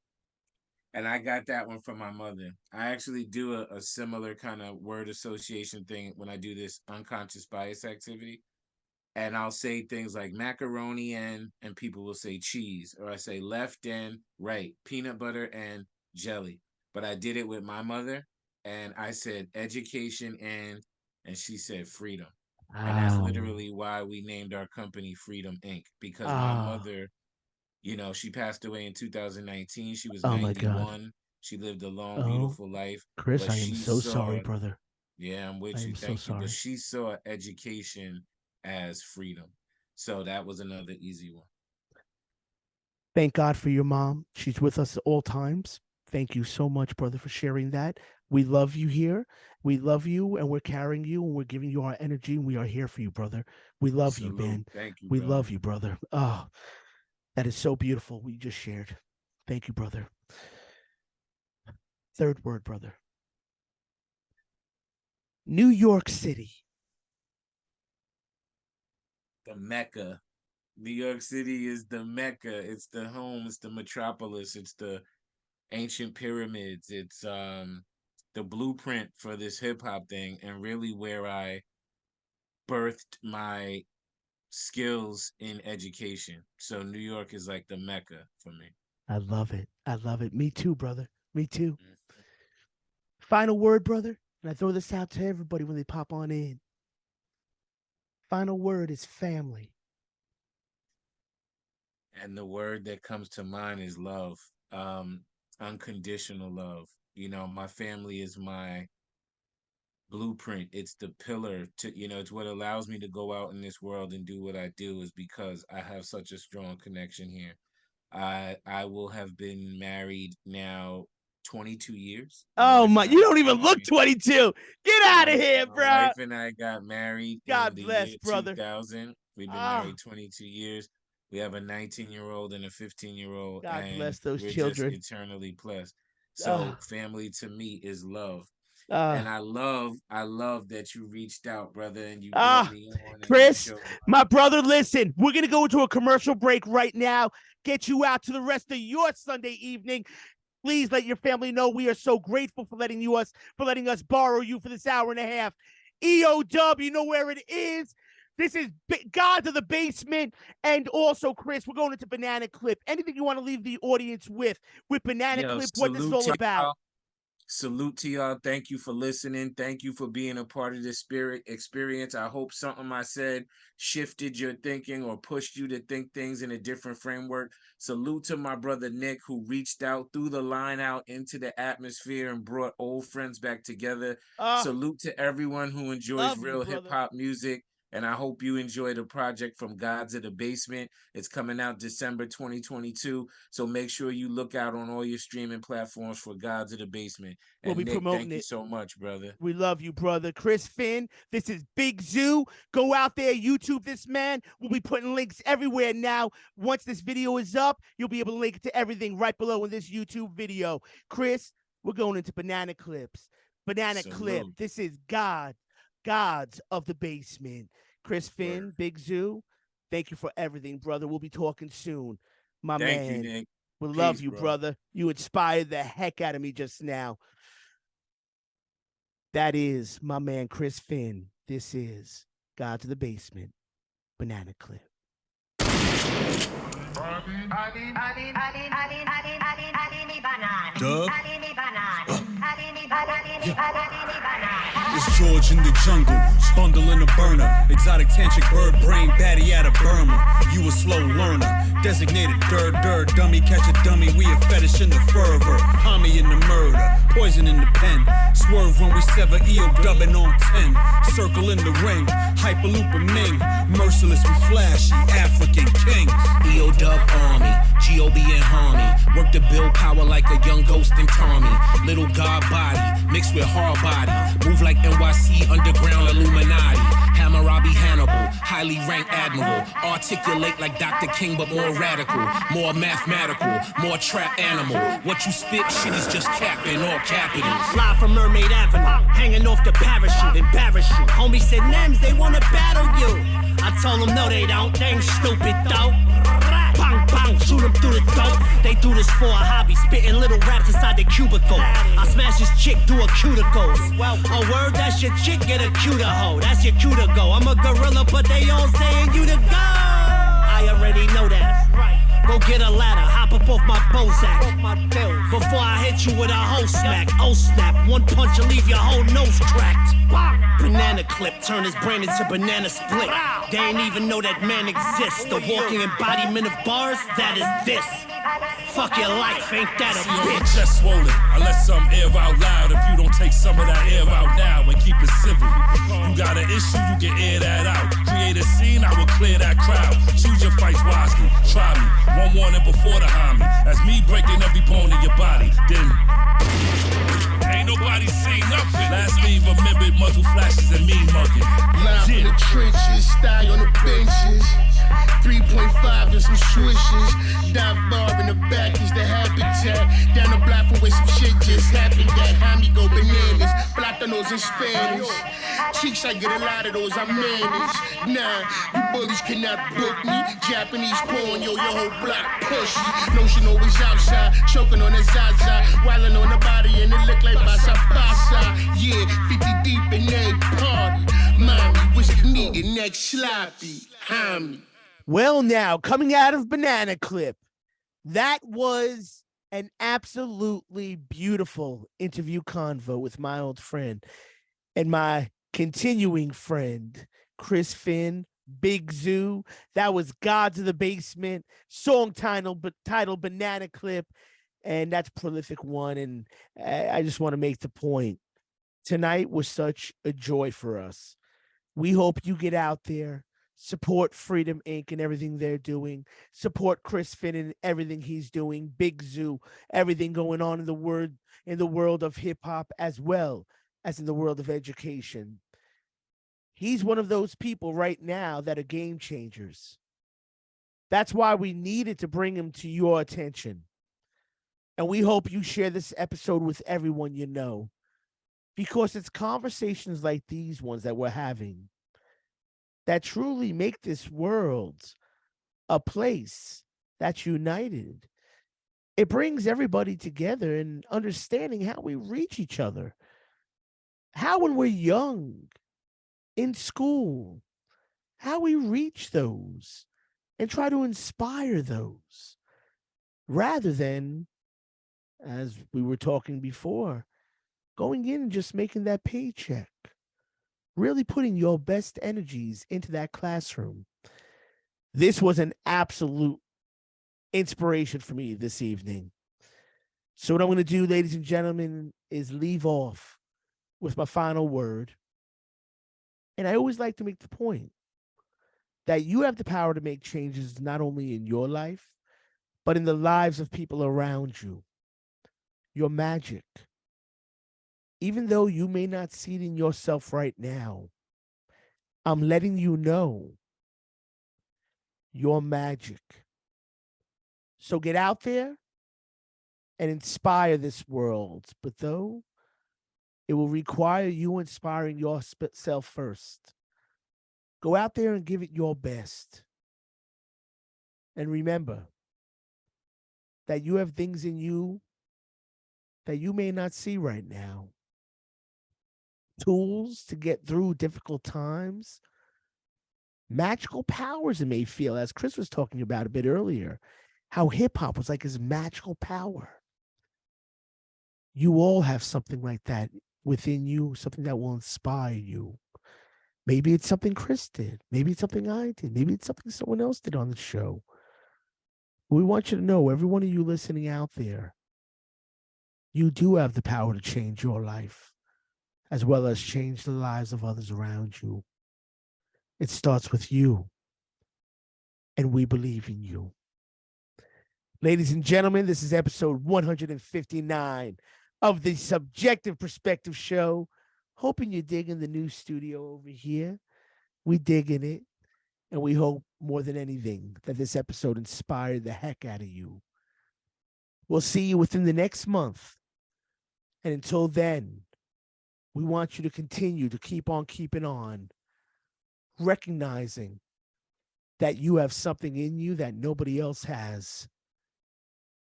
And I got that one from my mother. I actually do a similar kind of word association thing when I do this unconscious bias activity. And I'll say things like macaroni and people will say cheese, or I say left and right, peanut butter and jelly. But I did it with my mother, and I said education and she said freedom. And that's Wow. literally why we named our company Freedom Inc. Because my Ah. mother, she passed away in 2019. She was Oh my God. 91. She lived a long, Oh, beautiful life, Chris, but I am she so sorry, saw, brother. yeah, I'm I with you. am so Thank you. But sorry. she saw education as freedom. So that was another easy one. Thank God for your mom. She's with us at all times. Thank you so much, brother, for sharing that. We love you here. We love you, and we're carrying you, and we're giving you our energy. And we are here for you, brother. We love you, Salute. man. Thank you, We brother. love you, brother. Oh, that is so beautiful. We just shared. Thank you, brother. Third word, brother. New York City. The Mecca. New York City is the Mecca. It's the home. It's the metropolis. It's the ancient pyramids. It's the blueprint for this hip hop thing, and really where I birthed my skills in education. So New York is like the Mecca for me. I love it. I love it. Me too, brother. Me too. Mm-hmm. Final word, brother. And I throw this out to everybody when they pop on in. Final word is family. And the word that comes to mind is love. Unconditional love. You know, my family is my blueprint. It's the pillar to, it's what allows me to go out in this world and do what I do, is because I have such a strong connection here. I will have been married now 22 years. Oh my, you don't even look 22. Get out of here, My bro. wife and I got married God in the bless, year brother. 2000. We've been married 22 years. We have a 19-year-old and a 15-year-old. God and bless those we're children. just eternally blessed. So family to me is love. And I love that you reached out, brother, and you brought me on. Chris, my brother, listen, we're going to go into a commercial break right now. Get you out to the rest of your Sunday evening. Please let your family know we are so grateful for letting us borrow you for this hour and a half. EOW, you know where it is. This is God to the Basement. And also, Chris, we're going into Banana Clip. Anything you want to leave the audience with Banana Clip, what this is all about? Salute to y'all. Thank you for listening. Thank you for being a part of this spirit experience. I hope something I said shifted your thinking or pushed you to think things in a different framework. Salute to my brother Nick, who reached out, threw the line out into the atmosphere and brought old friends back together. Salute to everyone who enjoys real hip hop music. And I hope you enjoy the project From Gods of the Basement. It's coming out December 2022. So make sure you look out on all your streaming platforms for Gods of the Basement. And we'll be Nick, promoting thank it. You so much, brother. We love you, brother. Chris Finn, this is Big Zoo. Go out there, YouTube this man. We'll be putting links everywhere now. Once this video is up, you'll be able to link to everything right below in this YouTube video. Chris, we're going into Banana Clips. Banana Clip. This is Gods of the Basement. Chris Finn, Big Zoo, thank you for everything, brother. We'll be talking soon. Thank you, Nick. We love you, brother. You inspired the heck out of me just now. That is my man, Chris Finn. This is Gods of the Basement, Banana Clip. Dub. It's George in the jungle, bundle in a burner. Exotic tantric bird brain baddie out of Burma. You a slow learner, designated dirt dummy. Catch a dummy, we a fetish in the fervor. Homie in the murder, poison in the pen. Swerve when we sever, EO dubbing on 10. Circle in the ring, hyperloop and Ming. Merciless, we flashy, African king. EO dub army, G.O.B. and Harmony. Work the bill power like a young ghost in Tommy. Little god body, mixed with hard body. Move like NYC underground Illuminati. Hammurabi Hannibal, highly ranked admiral. Articulate like Dr. King but more radical. More mathematical, more trap animal. What you spit, shit is just cap in all capitals. Fly from Mermaid Avenue, hanging off the parachute, embarrass you. Homie said, Nems, they wanna battle you. I told them, no they don't, they ain't stupid though. Bang, bang, shoot them through the throat. They do this for a hobby, spitting little raps inside their cubicle. I smash this chick through her cuticles. Well, a word, that's your chick, get a cuter hoe. That's your cue to go. I'm a gorilla, but they all saying you to go. I already know that. Go get a ladder, hop up off my Bozak. Before I hit you with a whole smack. Oh snap, one punch will leave your whole nose cracked. Banana Clip, turn his brain into banana split. They ain't even know that man exists. The walking embodiment of bars, that is this. Fuck your life, ain't that a bitch? Chest swollen, I let some air out loud. If you don't take some of that air out now and keep it civil. You got an issue, you can air that out. Create a scene, I will clear that crowd. Choose your fights wisely, try me. One warning before the homie. That's me breaking every bone in your body. Then ain't nobody seen nothing. Last Steve remembered muzzle flashes and mean mugging. Live in the trenches, style on the benches. 3.5 and some swishes. Dive bar in the back is the habitat. Down the block from where some shit just happened. That homie go bananas. Plátanos in Spanish. Cheeks, I get a lot of those, I manage. Nah, you bullies cannot book me. Japanese porn, yo, your whole block pussy. Notion always outside, choking on the Zaza. Wildin' on the body and it look like Basa Basa. Yeah, 50 deep in that party. Mommy, wish me and next sloppy. Homie. Well, now, coming out of Banana Clip, that was an absolutely beautiful interview convo with my old friend and my continuing friend, Chris Finn, Big Zoo. That was Gods of the Basement, song titled Banana Clip, and that's Prolific One. And I just want to make the point. Tonight was such a joy for us. We hope you get out there, support Freedom Inc. and everything they're doing. Support Chris Finn and everything he's doing. Big Zoo, everything going on in the world of hip hop as well as in the world of education. He's one of those people right now that are game changers. That's why we needed to bring him to your attention. And we hope you share this episode with everyone you know, because it's conversations like these ones that we're having that truly make this world a place that's united. It brings everybody together and understanding how we reach each other. How when we're young, in school, how we reach those and try to inspire those, rather than, as we were talking before, going in and just making that paycheck. Really putting your best energies into that classroom. This was an absolute inspiration for me this evening. So what I'm going to do, ladies and gentlemen, is leave off with my final word. And I always like to make the point that you have the power to make changes not only in your life, but in the lives of people around you. Your magic. Even though you may not see it in yourself right now, I'm letting you know your magic. So get out there and inspire this world. But though it will require you inspiring yourself first, go out there and give it your best. And remember that you have things in you that you may not see right now. Tools to get through difficult times, magical powers it may feel, as Chris was talking about a bit earlier, how hip hop was like his magical power. You all have something like that within you, something that will inspire you. Maybe it's something Chris did. Maybe it's something I did. Maybe it's something someone else did on the show. We want you to know, every one of you listening out there, you do have the power to change your life, as well as change the lives of others around you. It starts with you, and we believe in you. Ladies and gentlemen, this is episode 159 of the Subjective Perspective Show. Hoping you're digging the new studio over here. We digging it, and we hope more than anything that this episode inspired the heck out of you. We'll see you within the next month, and until then, we want you to continue to keep on keeping on, recognizing that you have something in you that nobody else has.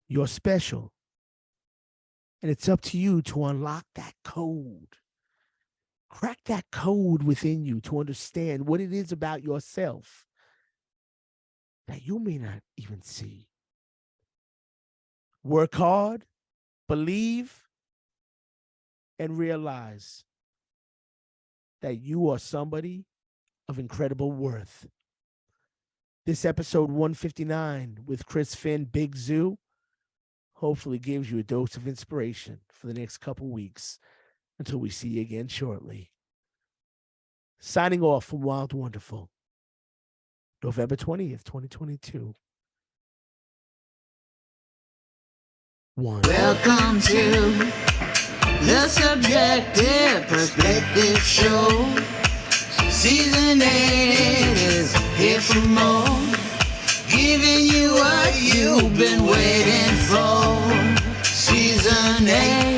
You're special. And it's up to you to unlock that code. Crack that code within you to understand what it is about yourself that you may not even see. Work hard, believe, and realize that you are somebody of incredible worth. This episode 159 with Chris Finn, Big Zoo, hopefully gives you a dose of inspiration for the next couple weeks until we see you again shortly. Signing off from Wild Wonderful, November 20th, 2022. Welcome to the Subjective Perspective Show. Season 8 is here for more. giving you what you've been waiting for. Season 8.